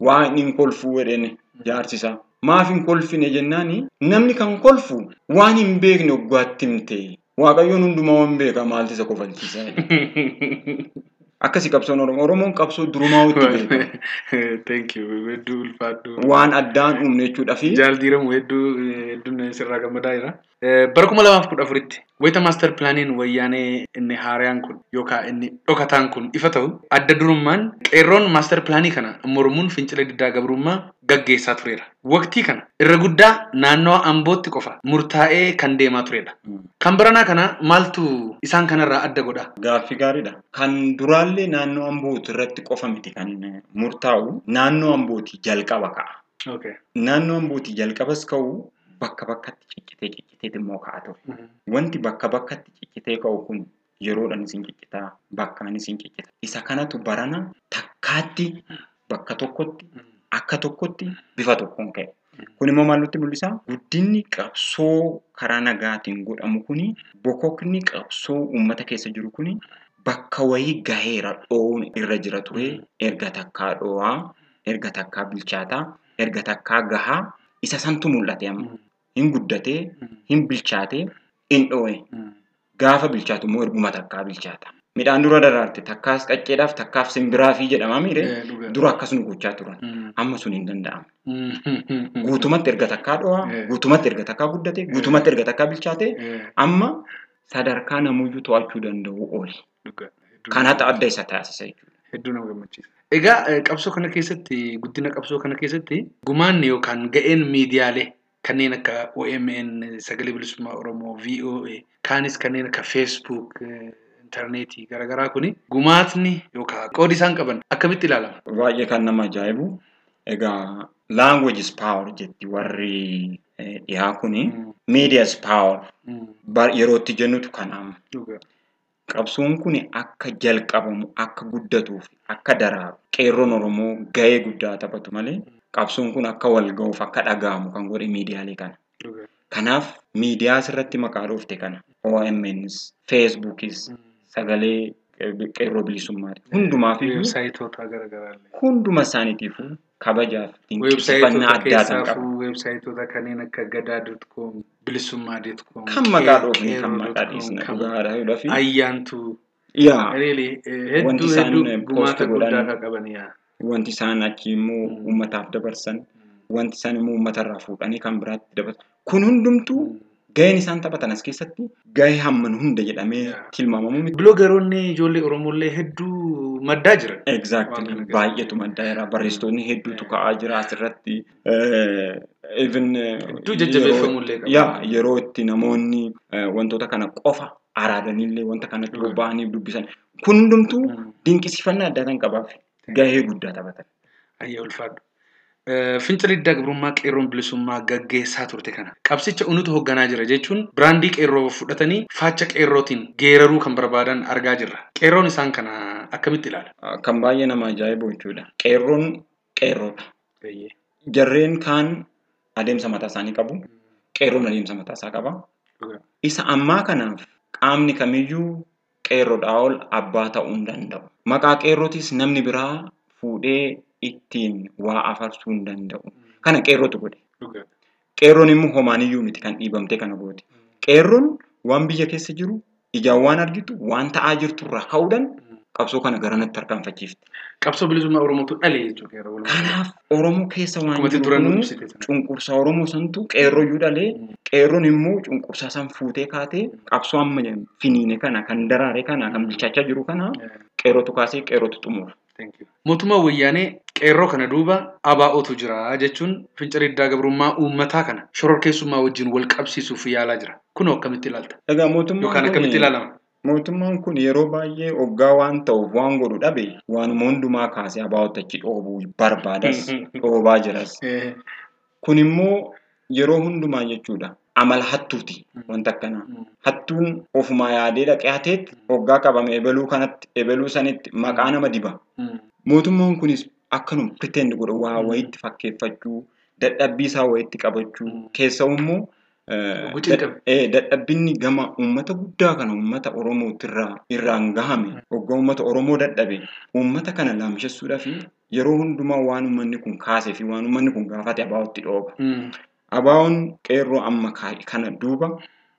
Waan hin kolfuu jedheen jaarsisaa. Maaf hin kolfine jennaani namni kan kolfu waan hin beekne oggaatti himte. Waaqayyoon hundumaa waan beeka maalti isa kofalchiisaa. Akkasi qabsoon Oromoon qabsoo durumaa itti beeka. Thank you. Hedduu ulfaadhu. Waan addaan uumne jechuudhaaf. Jaaldiiramu hedduun sirraa gammadaa jira. Bara 2014tti wayita maaster pilaaniin wayyaanee inni haaraan kun yookaan inni dhokataan kun ifa ta'u adda durummaan qeerroon maaster pilaanii kana mormuun fincila diddaa gabrummaa gaggeessaa tureera. Waqtii kana irra guddaa naannoo Ambootti qofa murtaa'ee kan deemaa turedha. Kan baranaa kana maaltu isaan kanarraa adda godha? Gaaffii gaariidha. Kan duraallee naannoo Ambooti irratti qofa miti kan murtaa'u naannoo Ambooti jalqaba ka'a. Naannoo Ambooti jalqabas ka'u bakka bakkatti ciccitee immoo ka'a ture. Wanti bakka bakkatti ciccitee ka'u kun yeroodhaan isin ciccitaa bakkaan isin ciccita. Isa kanatu barana takkaatti bakka tokkotti akka tokkotti bifa tokkoon ka'e. Kun immoo maal nutti mul'isa? Guddinni qabsoo karaa nagaatiin godhamu kuni bokokni qabsoo uummata keessa jiru kuni bakka wayii gaheera dhoowuun irra jira ture. Erga takkaa dhoowaa, erga takkaa bilchaataa, erga takkaa gahaa isa santu mul'ate amma. Hin guddatee, hin bilchaatee, hin dhoowee. Gaafa bilchaatu immoo erguma takkaa bilchaata. Midhaan dura daraarte takkaas qacceedhaaf takkaaf simbiraafii jedhama miire dura akkas nu gochaa turan. Amma sun hin danda'amu. Guutumatti erga takkaa dhoowaa, guutumatti erga takkaa guddatee, guutumatti erga takkaa bilchaatee amma sadarkaa namuyyuu to'achuu danda'u ooli. Kanatu adda isa taasisa jechuudha. Hedduu nama gammachiisa. Egaa qabsoo kana keessatti guddina qabsoo kana keessatti gumaanni yookaan ga'een miidiyaalee kanneen akka OMN, Sagalee Bilisummaa Oromoo, VOA, kaanis kanneen akka Facebook, interneetii garaagaraa kuni gumaatni yookaan qoodi isaan qaban akkamitti ilaalama? Baay'ee kan nama ajaa'ibu. Egaa language is power jetti warri dhiyaa kuni. Media is power. Yerootti jennutu kanaama. Qabsoon kun akka jalqabamu, akka guddatuuf, akka daraaru qeerroon Oromoo gahee guddaa taphatu malee qabsoon kun akka wal ga'uuf akka dhaga'amu kan godhe miidiyaalee kana. Kanaaf miidiyaa asirratti maqaa dhoofte kana OMNs, Facebookis, Sagalee Qeerroo Bilisummaati. Hundumaaf weebsaayitoota garaagaraallee. Hunduma isaaniitiifuu kabajaaf dinqisiifannaa addaa kan qabu. Weebsaayitoota kanneen akka gadaa.com, bilisummaa.com, kan maqaa dhoofne kan maqaa dhiisna dhugaadha yoo dhafi. Ayyaantuu. Wanti isaan gumaata guddaa qaban wanti isaan achi immoo uummataaf dabarsan wanti isaan immoo uummatarraa fuudhanii kan biraatti dabatu. Kun hundumtuu gaheen isaan taphatan as keessatti gahee hamman hunda jedhamee tilmaamamu miti. Biloogaroonni ijoollee Oromollee hedduu maddaa jiran. Exactly. Baay'eetu maddaa jira. Barreessitoonni hedduutu ka'aa jira asirratti. Even Hedduu jajjabeeffamullee qaba. yeroo itti namoonni wantoota kana qofa araadanillee wanta kanatti bobba'anii dubbisan. Kun hundumtuu dinqisiifannaa addaa kan qabaaf gahee guddaa taphatan. Ayyaa ulfaadhu. Fincila diddaa gabrummaa qeerroon bilisummaa gaggeessaa turte kana qabsicha unutu hoogganaa jira jechuun biraandii qeerroo fudhatanii faacha qeerrootiin geeraruu kan barbaadan argaa jirra. Qeerroon isaan kana akkamitti ilaala? Kan baay'ee nama ajaa'ibu jechuudha. Qeerroon qeerroodha. Jarreen kaan adeemsa mataa isaanii qabu. Qeerroon adeemsa mataa isaa qaba. Isa ammaa kanaaf qaamni kamiyyuu qeerroodhaa ol abbaa ta'uu hin danda'u. Maqaa qeerrootis namni biraa fuudhee ittiin waa afarsuu hin danda'u. Kana qeerrootu godhe. Qeerroon immoo homaaniyyuu miti kan dhiibamte kana goote. Qeerroon waan biyya keessa jiru ijaan waan argitu waan ta'aa jirturraa ka'uudhaan qabsoo kana garanatti harkaanfachiifte. Qabsoo bilisummaa Oromootu dhale jechuudha. Kanaaf Oromoo keessa waan jiru cunqursaa Oromoo santu qeerrooyyuu dhalee qeerroon immoo cunqursaa san fuutee kaatee qabsoo amma finiine kana kan daraare kana kan bilchaachaa jiru kana qeerrootu kaasee qeerrootu xumura. Mootummaa wayyaanee qeerroo kana duuba ABO'tu jira jechuun fincila diddaa gabrummaa uummataa kana shororkeessummaa wajjin wal qabsiisuuf yaalaa jira. Kun akkamitti ilaalta? Egaa yookaan akkamitti ilaalama? Mootummaan kun yeroo baay'ee hoggaa waan ta'uuf waan godhu dhabe waanuma hundumaa kaasee ABO'tti achi dhoobuu barbaadas dhoobaa jiras. Kun immoo yeroo hundumaa jechuudha. Amala hattuuti wanta akkanaa. Hattuun ofumaa yaadee dhaqee hateetti hoggaa qabame ebeluu kanatti ebeluu sanitti maqaa nama diba. Mootummaan kunis akkanuma pretend godha waa wayitti fakkeeffachuu dadhabbii isaa wayitti qabachuu keessaa immoo dadhabbinni gama uummata guddaa kana uummata Oromootirraa irraan gahame hoggaa uummata Oromoo dadhabe uummata kana laamshessuudhaaf yeroo hundumaa waan uummanni kun kaasee fi waan uummanni kun gaafate ABO'tti dhooba. ABO'n qeerroo amma kana duuba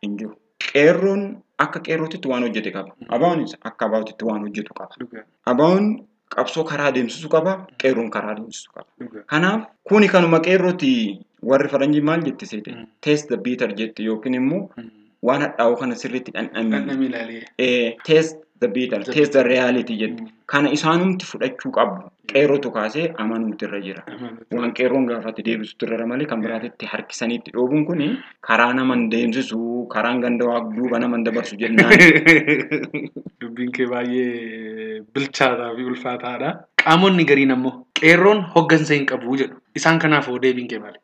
hin jiru. Qeerroon akka qeerrootitti waan hojjete qaba. ABO'nis akka ABO'titti waan hojjetu qaba. ABO'n qabsoo karaa adeemsisuu qaba. Qeerroon karaa adeemsisuu qaba. Kanaaf kuni kanuma qeerrooti warri faranjii maal jetti seete? Taste the bitter jetti yookiin immoo waan hadhaa'uu kana sirriitti dhandhamii. Taste the bitter, taste the reality jetti. Kana isaanumti fudhachuu qabu. Qeerrootu kaasee amanuutti irra jira. Waan qeerroon gaafatti deebisuutti irra malee kan biraatitti harkisaniitti dhoobuun kuni karaa naman deemsisuu, karaan ganda duuba naman dabarsu jennaan. Dubbiin kee baay'ee bilchaataa fi ulfaataadha. Qaamonni gariin ammoo qeerroon hoggansa hin qabu jedhu. Isaan kanaaf deebiin kee maali?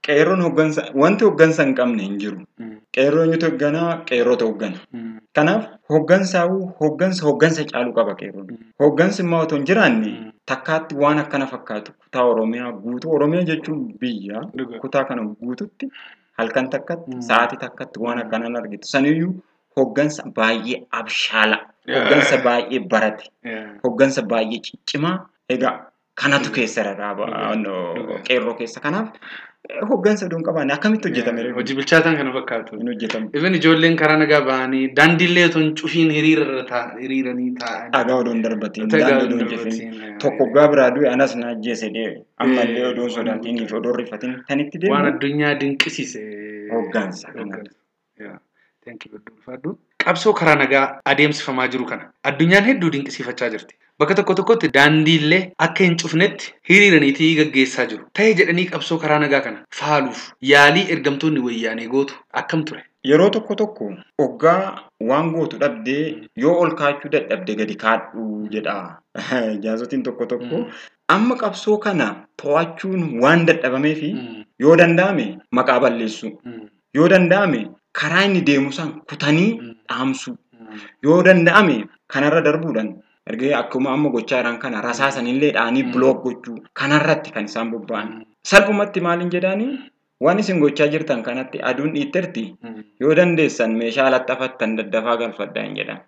Qeerroon wanti hoggansa hin qabne hin jiru. Qeerroon yoo hogganaa qeerroota hoggana. Kanaaf hoggansa caaluu qaba qeerroon. Hoggansi immoo otoo hin jiraanne takkaatti waan akkana fakkaatu kutaa Oromiyaa guutuu Oromiyaa jechuun biyya kutaa kana guututti halkan takkatti sa'aatii takkatti waan akkanaan argitu saniyyuu hoggansa baay'ee abshaala hoggansa baay'ee barate hoggansa baay'ee ciccimaa egaa kanatu keessa rarraaba qeerroo keessa kanaaf hoggansa doon qabaanne akkamitti hojjetame hojii bilchaataan kana fakkaatu hin hojjetamu. Even ijoolleen karaa nagaa bahanii daandiillee otoo hin cufiin hiriiranii taa'an. Dhagaa odoon darbatiin daandii odoon jefin tokko gaa biraa du'e anas na ajjeese deebi ammallee odoon sodaatiin fi odoon rifatiin tanitti deemu. Waan addunyaa dinqisiise. Hoggansa. Qabsoo karaa nagaa adeemsifamaa jiru kana addunyaan hedduu dinqisiifachaa jirti. Bakka tokko tokkotti daandiillee akka hin cufnetti hiriiraniitii gaggeessaa jiru. Ta'ee jedhanii qabsoo karaa nagaa kana faaluuf yaalii ergamtoonni wayyaanee gootu akkam ture? Yeroo tokko tokko hoggaa waan gootu dhabdee yoo ol kaachuu dadhabde gadi kaadhu jedha. Jaasotiin tokko tokko amma qabsoo kana to'achuun waan dadhabamee fi yoo danda'ame maqaa balleessu. Yoo danda'ame karaa inni deemu san kutanii dhaamsu. Yoo danda'ame kanarra darbuudhaan ergee akkuma amma gochaa jiran kana rasaasanillee dhaanii bilook gochuu kanarratti kan isaan bobba'an. Salphumatti maaliin jedhaanii waan isin gochaa jirtan kanatti aduun dhiitterti yoo dandeessan meeshaa laxxafattan daddafaa galfadhaa hin jedhan.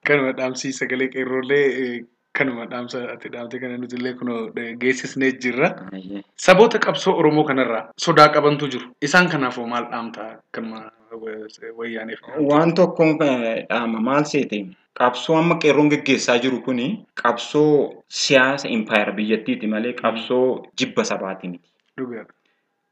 Kanuma dhaamsii sagalee qeerroolee Kanuma dhaamte kana nuti illee kunoo geessisnee jirra. Saboota qabsoo Oromoo kanarraa sodaa qabantu jiru. Isaan kanaafuu maal dhaamta kanuma wayyaaneef? Waan tokkoon dhaama maal seete qabsoo amma qeerroon geggeessaa jiru kuni qabsoo siyaasa impaayera biyyattiiti malee qabsoo jibba sabaati miti.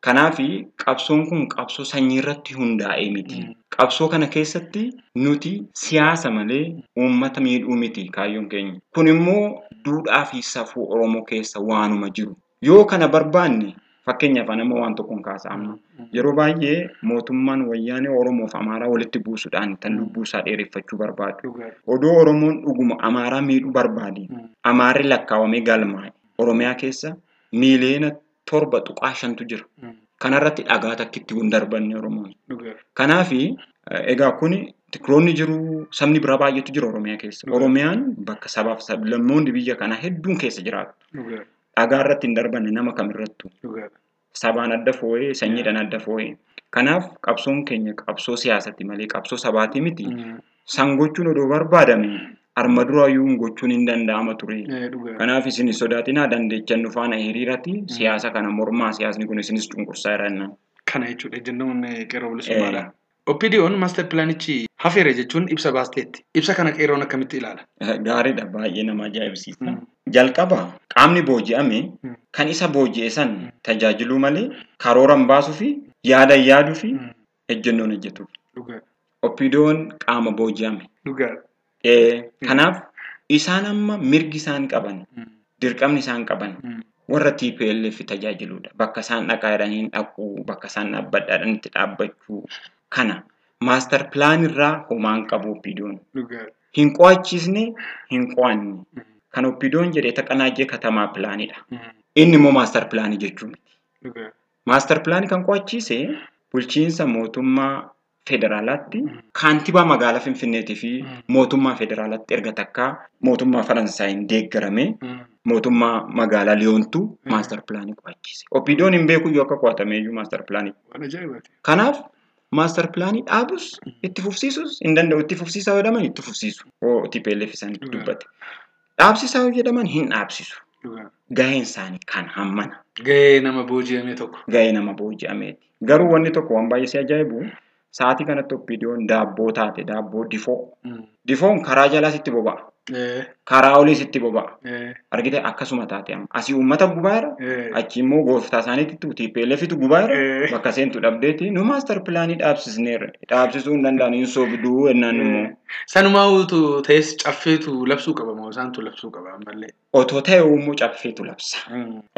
Kanaafi qabsoon kun qabsoo sanyii irratti hundaa'ee miti. Qabsoo kana keessatti nuti siyaasa malee uummata miidhuu miti kaayyoon keenya. Kun immoo duudhaa fi safuu Oromoo keessa waanuma jiru. Yoo kana barbaanne fakkeenyaaf nama waan tokkoon kaasa amma. Yeroo baay'ee mootummaan wayyaanee Oromoof Amaaraa walitti buusuudhaan tan lubbuu isaa dheereffachuu barbaadu. Odoo Oromoon dhuguma Amaaraa miidhuu barbaade Amaarri lakkaawamee galmaa'e Oromiyaa keessa miiliyoona 7.5 jira. Kanarratti dhagaa takkitti hin darbanne Oromoon. Kanaafi egaa kun tikroonni jiru sabni biraa baay'eetu jira Oromiyaa keessa. Oromiyaan bakka sabaaf sablammoonni biyya kana hedduun keessa jiraatu. Dhagaa irratti hin darbanne nama kamirrattu. Sabaan adda foo'ee sanyiidhaan adda foo'ee. Kanaaf qabsoon keenya qabsoo siyaasatti malee qabsoo sabaati miti. San gochuun odoo barbaadame arma duraayyuu gochuun hin danda'ama ture. Kanaaf isin sodaatinaa dandeechan dhufaana hiriirati siyaasa kana mormaa siyaasni kun isinis cunqursaa jirannaan. Kana jechuudha jennuun qeerroo bilisummaadha. OPDO'n maaster pilaanichi hafeere jechuun ibsa baasteetti. Ibsa kana qeerroon akkamitti ilaala? Gaariidha baay'ee nama ajaa'ibsiisa. Jalqaba qaamni booji'ame kan isa booji'e san tajaajiluu malee karooran baasuu fi yaadan yaaduu fi ejjennoon hojjetu. OPDO'n qaama booji'ame. Kanaaf isaan amma mirgi isaan qaban dirqamni isaan qaban warra TPLF tajaajiluudha. Bakka isaan dhaqaa jedhanii dhaquu bakka isaan dhaabbadhaadhaan itti dhaabbachuu kana maaster pilaan irraa homaan qabu OPDO'n. Hin qo'achiisne hin qo'anne. Kan OPDO'n jedhee taqanaajee katamaa pilaanidha. Inni immoo maaster pilaanii jechuun miti. Maaster pilaanii kan qo'achiise bulchiinsa mootummaa federaalaatti kaantibaa magaalaa Finfinneetii fi mootummaa federaalaatti erga takkaa mootummaa Faransaayiin deeggarame mootummaa magaalaa Liyoontuu maaster pilaanii qo'achiise. OPDO'n hin beeku yoo akka qo'atameeyyuu maaster pilaanii. Kanaaf maaster pilaanii dhaabus itti fufsiisus hin danda'u. Itti fufsiisaa jedhaman itti fufsiisu. TPLF isaanitti dubbate. Dhaabsisaa jedhaman hin dhaabsisu. Gaheen isaanii kan hammana. Gahee nama booji'ame tokko. Gahee nama booji'ameeti. Garuu wanni tokko waan baay'ee si ajaa'ibu sa'aatii kanatti OPDO'n daabboo taate daabboo difoo. Difoon karaa jalaa sitti boba'a. Karaa olii sitti boba'a. Argite akkasuma taate amma. Asii uummata gubaara. Achi immoo gooftaa isaaniitti TPLFitu gubaara. Bakka seentu dhabdeeti. Nu maaster pilaanii dhaabsisneerra. Dhaabsisuu hin danda'an hin soogduu ennaan immoo. Sanumaa'uutu ta'es caffeetu labsuu qaba moo isaantu labsuu qaba ammallee. Otoo ta'e immoo caffeetu labsa.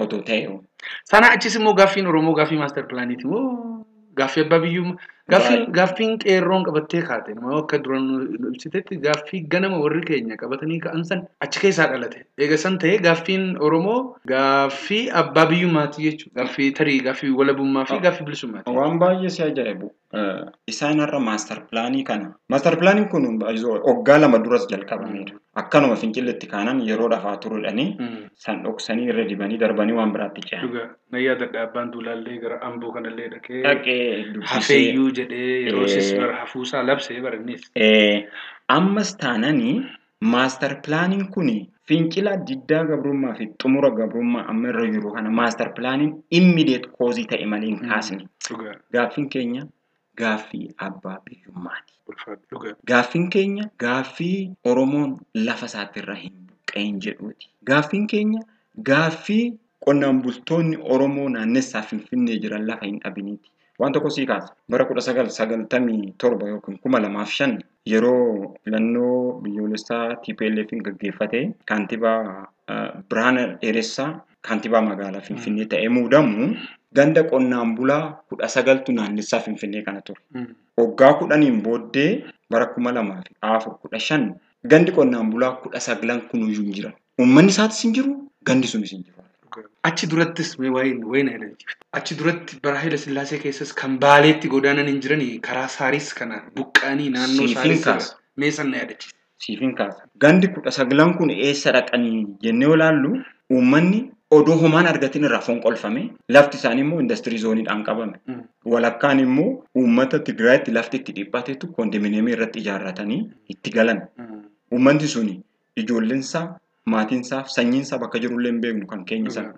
Otoo ta'e. Sana achis immoo gaaffiin Oromoo gaaffii maaster pilaaniiti moo gaaffii abbaa biyyummaa. Gaaffiin qeerroon qabattee kaate nama akka duraan ibsitetti gaaffii ganama warri keenya qabatanii ka'an san achi keessaa dhalate. Eega san ta'ee gaaffiin Oromoo gaaffii abbaa biyyummaati jechuudha. Gaaffii tarii gaaffii walabummaa fi gaaffii bilisummaati. Waan baay'ee si ajaa'ibu. Isaan irra maaster pilaanii kana. Maaster pilaaniin kun waggaa 2 duras jalqabameera. Akkanuma Fincilleetti kaanan yeroo dhafaa turuudhanii san dhoksanii irra dibanii darbanii waan biraatti ce'an. Dhugaa. Nayyaa dadhaabaan duulaallee gara Amboo kanallee dhaqee hafeeyyuu jedhee yeroo sisbara hafuusaa labsee barannees. Ammas taananii maaster pilaaniin kun fincila diddaa gabrummaa fi xumura gabrummaa amma irra jiru kana maaster pilaaniin immediate koozii ta'e malee hin kaasne. Gaaffiin keenya gaaffii abbaa biyyummaati. Gaaffiin keenya gaaffii Oromoon lafa isaatirra hin buqqeen jedhuuti. Gaaffiin keenya gaaffii qonnaan bultoonni Oromoo naannessaa Finfinnee jiran lafa hin dhabiniiti. Waan tokko sii kaasa. Bara 1997 yookiin 2005 yeroo filannoo biyyoolessaa TPLF'n gaggeeffate kaantibaa Birhaanuu Dheeressaa kaantibaa magaalaa Finfinnee ta'ee muudamu ganda qonnaan bulaa 19tu naannessaa Finfinnee kana ture. Waggaa 10 booddee bara 2015 gandi qonnaan bulaa 19 kunuyyuu hin jiran. Uummanni isaatis hin jiru, gandi sunis hin jiru. Achi durattis wayina jedhamti. Achi duratti bara Haayile Sillaasee keessas kan Baaleetti godaanan hin jiranii karaa Saaris kana buqqaanii naannoo Saaris meesan na yaadachiisa. Siifin kaasa. Gandi 19 kun eessa dhaqanii jennee olaallu uummanni odoo homaan argatin irraa fonqolfame lafti isaanii immoo industirii zooniidhaan qabame. Walakkaan immoo uummata Tigraayitti lafti itti dhiphatetu kondominiyeemii irratti ijaarratanii itti galan. Uummanni suni ijoolleensaa maatiin isaaf sanyiin isaa bakka jirullee hin beeknu kan keenya sana.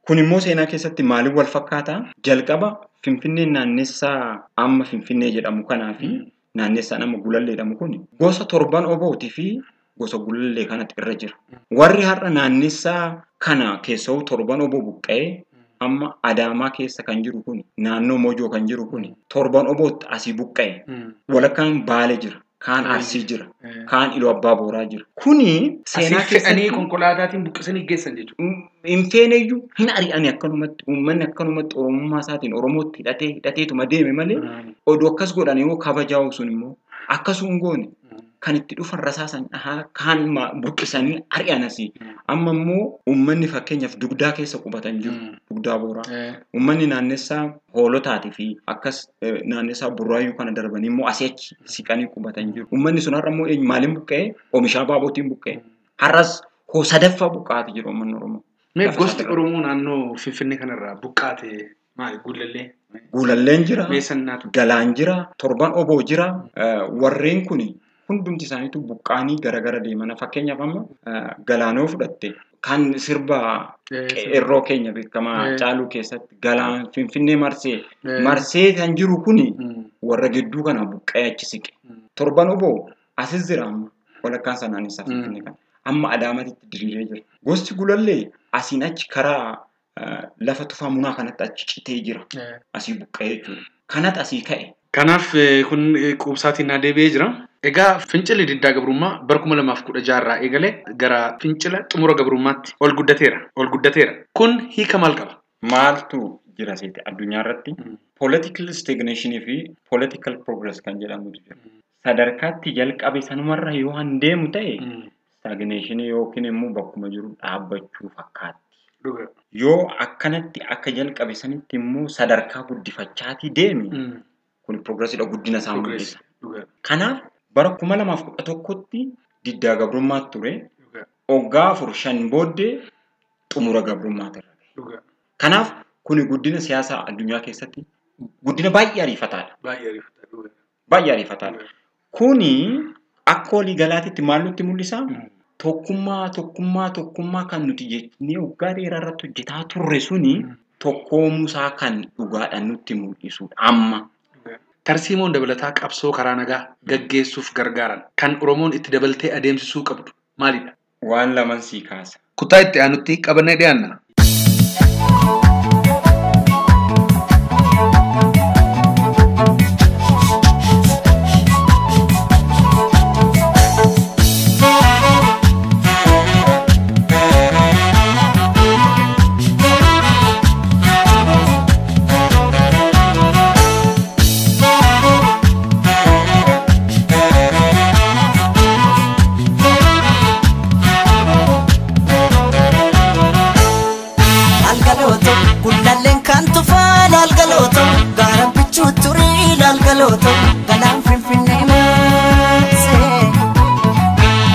Kun immoo seenaa keessatti maaliif wal fakkaata? Jalqaba Finfinneen naannessaa amma Finfinnee jedhamu kanaa fi naannessaan amma Gulallee jedhamu kun gosa torban obootii fi gosa Gulallee kanatti irra jira. Warri har'a naannessaa kana keessoo torban oboo buqqa'ee amma Adaamaa keessa kan jiru kun naannoo Mojoo kan jiru kun torban obootti asii buqqa'e walakkaan Baalee jira. Kaan Arsii jira. Kaan Iluu Abbaa Booraa jira. Kuni seenaa keessatti konkolaataatiin buqqisanii geessan jechuudha. Hin feeneyyuu hin ari'anii akkanumatti uummanni akkanumatti Oromummaa isaatiin Oromootti hidhateetuma deeme malee oduu akkas godhan yoo kabajaa'u sun immoo akkasuma goone kan itti dhufan rasaasan kaan buqqisanii ari'an asii. Amma immoo uummanni fakkeenyaaf dugdaa keessa qubatan jiru. Dugdaa Booraa. Uummanni naannessaa hoolotaatii fi akkas naannessaa burraayyuu kana darbanii immoo asii achi siqanii qubatan jiru. Uummanni sun har'a immoo maaliin buqqa'ee? Oomishaa baabootiin buqqa'ee. Har'as hoo sadaffaa buqqaate jiru uummanni Oromoo. Mee gosti Oromoo naannoo Finfinnee kanarraa buqqaate maali? Gulallee? Gulalleen jira. Galaan jira. Torban oboo jira. Warreen kuni hundumti isaaniitu buqqaanii gara deeman. Fakkeenyaaf amma Galaanoo fudhatte kan sirba qeerroo keenya beekamaa Caaluu keessatti Galaan Finfinnee Marsee kan jiru kuni warra gidduu kana buqqa'ee achi siqe. Torban oboo asis jira amma walakkaan sanaan isaa Finfinnee kana. Amma Adaamaatti diriiree jira. Gosti Gulallee asiin achi karaa lafa tufaa munaa kanatti achi citee jira. Asii buqqa'ee jechuudha. Kanatti asii ka'e. Kanaaf kun quubsaatiin na deebi'ee jira. Egaa fincilli diddaa gabrummaa bara 2016 irraa eegalee gara fincila xumura gabrummaatti ol guddateera. Kun hiika maal qaba? Maaltu jira seete addunyaa irratti? Political stagnation fi political progress kan jedhamutu jira. Sadarkaatti jalqabe sanumarra yoo handeemu ta'e stagnation yookiin immoo bakkuma jiru dhaabbachuu fakkaatti. Yoo akkanatti akka jalqabe sanitti immoo sadarkaa guddifachaatii deemi. Kun progressidha guddina isaa mul'isa. Kanaaf bara 2011tti diddaa gabrummaa ture. Waggaa 4-5 booddee xumura gabrummaa ture. Kanaaf kuni guddina siyaasaa addunyaa keessatti guddina baay'ee ariifataadha. Baay'ee ariifataadha. Kuni akka walii galaatitti maal nutti mul'isa? Tokkummaa kan nuti jechnee waggaa dheeraa irratti hojjetaa turre suni tokkoomuusaa kan dhugaadhaan nutti mul'isudha amma. Tarsiimoon dabalataa qabsoo karaa nagaa gaggeessuuf gargaaran kan Oromoon itti dabaltee adeemsisuu qabdu maalidha? Waan laman sii kaasa. Kutaa itti aanutti qabannee dhiyaanna. Galaan Finfinnee marsee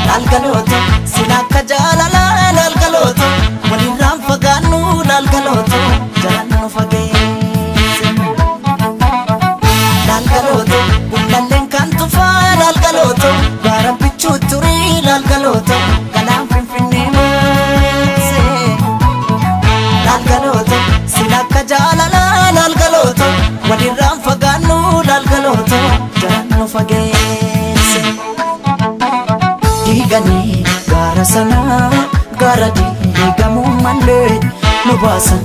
laalgalooto silakka jaalalaa laalgalooto walirraan fagaannu laalgalooto jalaan nu fageesse laalgalooto gullalleen kan tufaa laalgalooto gaara bichuu turii laalgalooto galaan Finfinnee marsee laalgalooto silakka jaalalaa laalgalooto walirraan fagaannu laalgalooto jalaan nu fageesse diiganii gaara sanaa gaara diigamuu malee nu baasan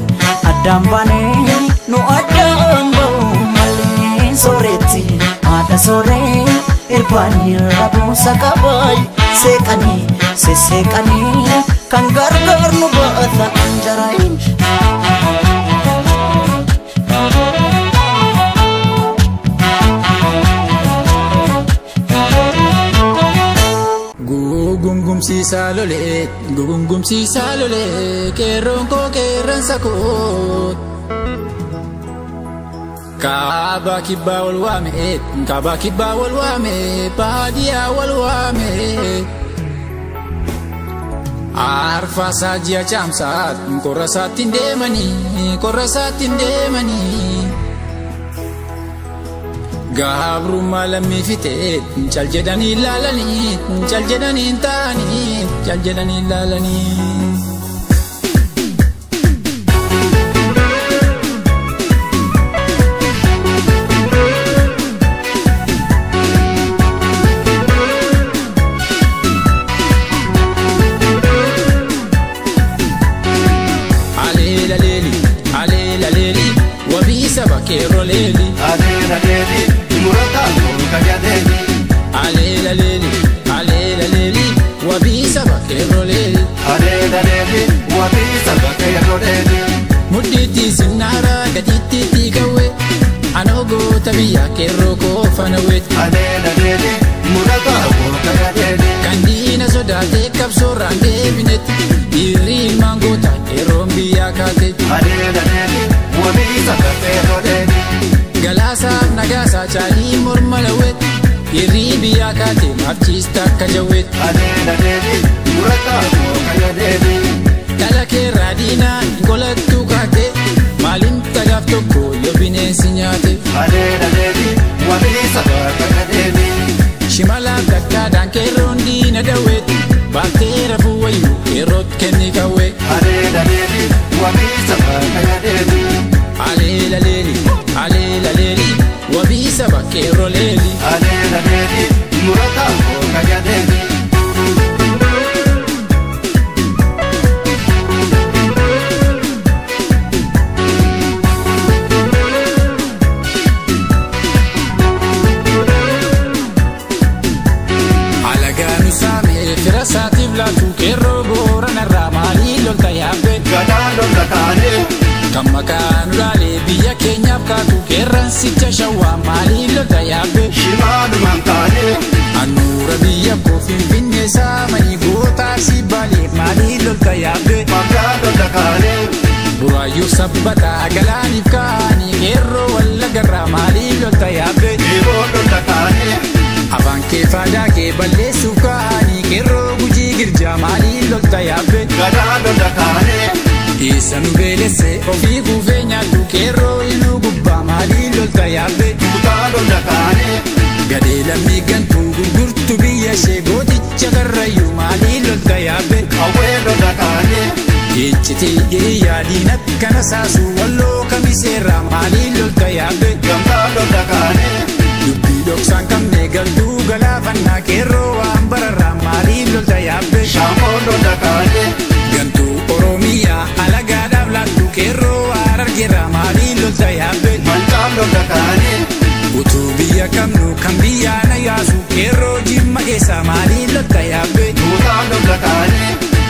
addaan baanee nu addaan ba'uu malee sooretti haadha sooree irbaanii rabuusa qabaay seeqanii sesseeqanii kan gargaar nu baata anjaraayin. Gugungumsiisaa lolee qeerroon koo qeerransa koo kaabaa kibbaa wal waame baadiyyaa wal waame arfaasaa ji'a caamsaat qorra isaattiin deemanii Gabrummaa lammii fitee cal jedhanii ilaalanii cal jedhanii taa'anii cal jedhanii ilaalanii. Bakero leli, alela leli, murata kaya leli. Alela leli, wabisa bakero leli. Alela leli, wabisa bakero leli. Muditi sinara gaditi tigawe, anogo tabiya kero ko fanawe. Alela leli, murata kaya leli. Kandina soda te kapsora debinet, iri mangota kero biya kate. Alela leli. Galasa nagasa chali murmalawet Iribi akate mafchista kajawet Alela leli, murata kaya leli. Kalake radina ngolatu kate Malim tagaf toko yobine sinyate Alela leli, wabisa kaya leli. Shimala dakka danke rondi nadawet Baktera fuwayu erot kenikawe Alela leli, wabisa kaya leli. Alela leli, wabisa bakero leli. Alela leli, murata kaya leli. Alaganu same firasati blatu kero borana ramali lolta yabe. Gadalo lakane. Kamakan lale biya Kenya katu keran sicha shawa mali lolta yabe. Shimadu mankane. Anura biya kofin binne samani gota si bali mali lolta yabe. Magado lakane. Burayu sabbata galani kani kero walla garra mali lolta yabe. Ibodo lakane. Abanke fada ke balle sukani kero guji girja mali lolta yabe. Gadalo lakane. Isanu belese ofi kufenya tu kero ilu gubba mali lolta yabe. Gadalo lakane. Gadela migantu gurgurtu biya shegoti chagarrayu mali lolta yabe. Awelo lakane. Ichiti iyadina kana sasu wallo kamisera mali lolta yabe. Gadalo lakane. Dubbi doksan kamne galtu galafanna kero ambarra mali lolta yabe. Shamodo lakane. Gantu Oromia alaga dablatu kero arargira mali lolta yabe. Manchalo lakane. Utubiya kamnu kambiya na yasu kero jimma esa mali lolta yabe. Gadalo lakane.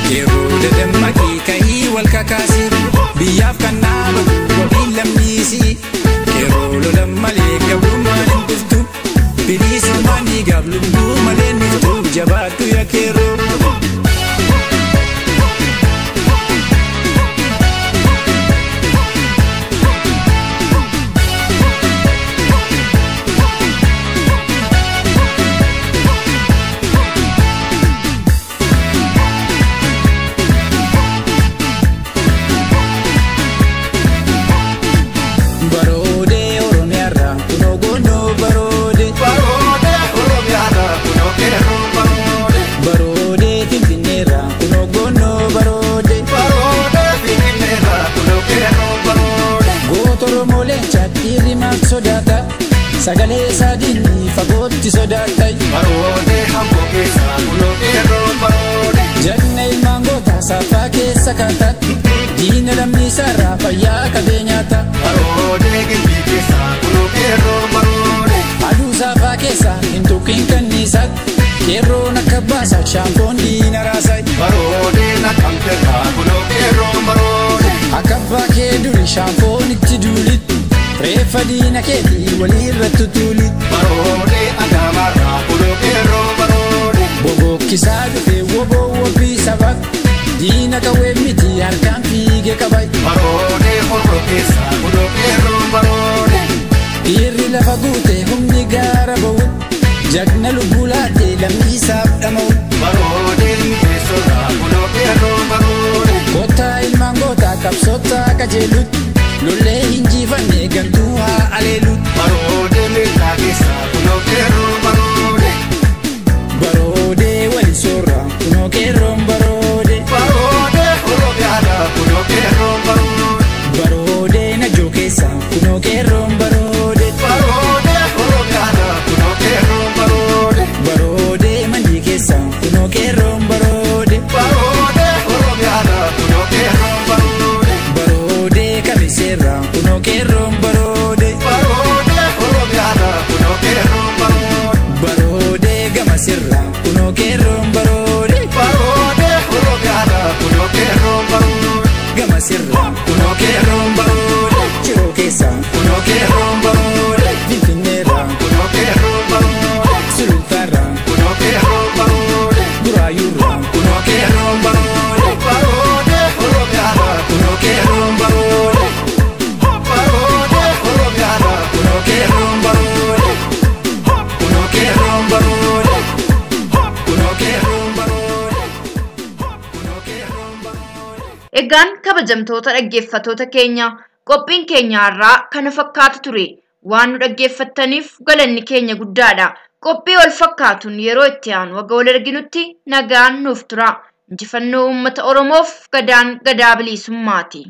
Kero dedemma kai wal kakasi biyaf kanaba wabil lamisi. Kero lolamma le gablu malin duftu bilisu mani gablu malin duftu jabatu ya kero. Barode Oromiara kuno gono barode. Barode Oromiara kuno kero barode. Barode Finfinnera kuno gono barode. Barode Finfinnera kuno kero barode. Gotoro molencha dirima sodata sagale sadini fagotti sodata. Barode hambo kesa kuno kero barode. Janna ilmangota safa kesa kata dina lammisara fayya kabenyata. Barode gimbi kesa kuno kero barode. Adu safa kesa intukin kannisat kero nakabasa shampon dina rasai. Barode nakampera kuno kero barode. Akabba keduri shampon itti dulit refa dina keti walirra tutulit. Barode adamara kuno kero barode. Bobo kisadu fe wobo wobi sabak dina kawe miti harkan fige kabay. Barode horro kesa kuno kero barode. Irri lafa gute humni gara bawut jagna lubulate lammisaaf dhamawut. Barode kesora kuno kero barode. Kota ilmangota kapsota kajelut lollee injifanne gantuu haa aleelut. Barode mirga keerra kunoo keerroon baroode Oromiyaadha kunoo keerroon baroode. baroode gama sirra kunoo keerroon baroode Oromiyaadha kunoo keerroon baroode. gama sirra kunoo keerroon baroode jiroo keessa kunoo keerroon baroode finfinneerra Kunoo keerroon baroode. sulultaarra Kunoo keerroon baroode. buraayyuurra kunoo keerroon baroode Oromiyaadha kunoo keerroon baroode Oromiyaadha kunoo keerroon baroode kunoo keerroon baroode kunoo keerroon baroode kunoo keerroon baroode. Egaan kabajamtoota dhaggeeffattoota keenya qophiin keenya har'aa kana fakkaatu ture. Waan nu dhaggeeffattaniif galanni keenya guddaadha. Qophii wal fakkaatuun yeroo itti aanu waggaa wal arginutti nagaan nuuf tura. Injifannoo uummata Oromoof. Gadaan gadaa bilisummaati.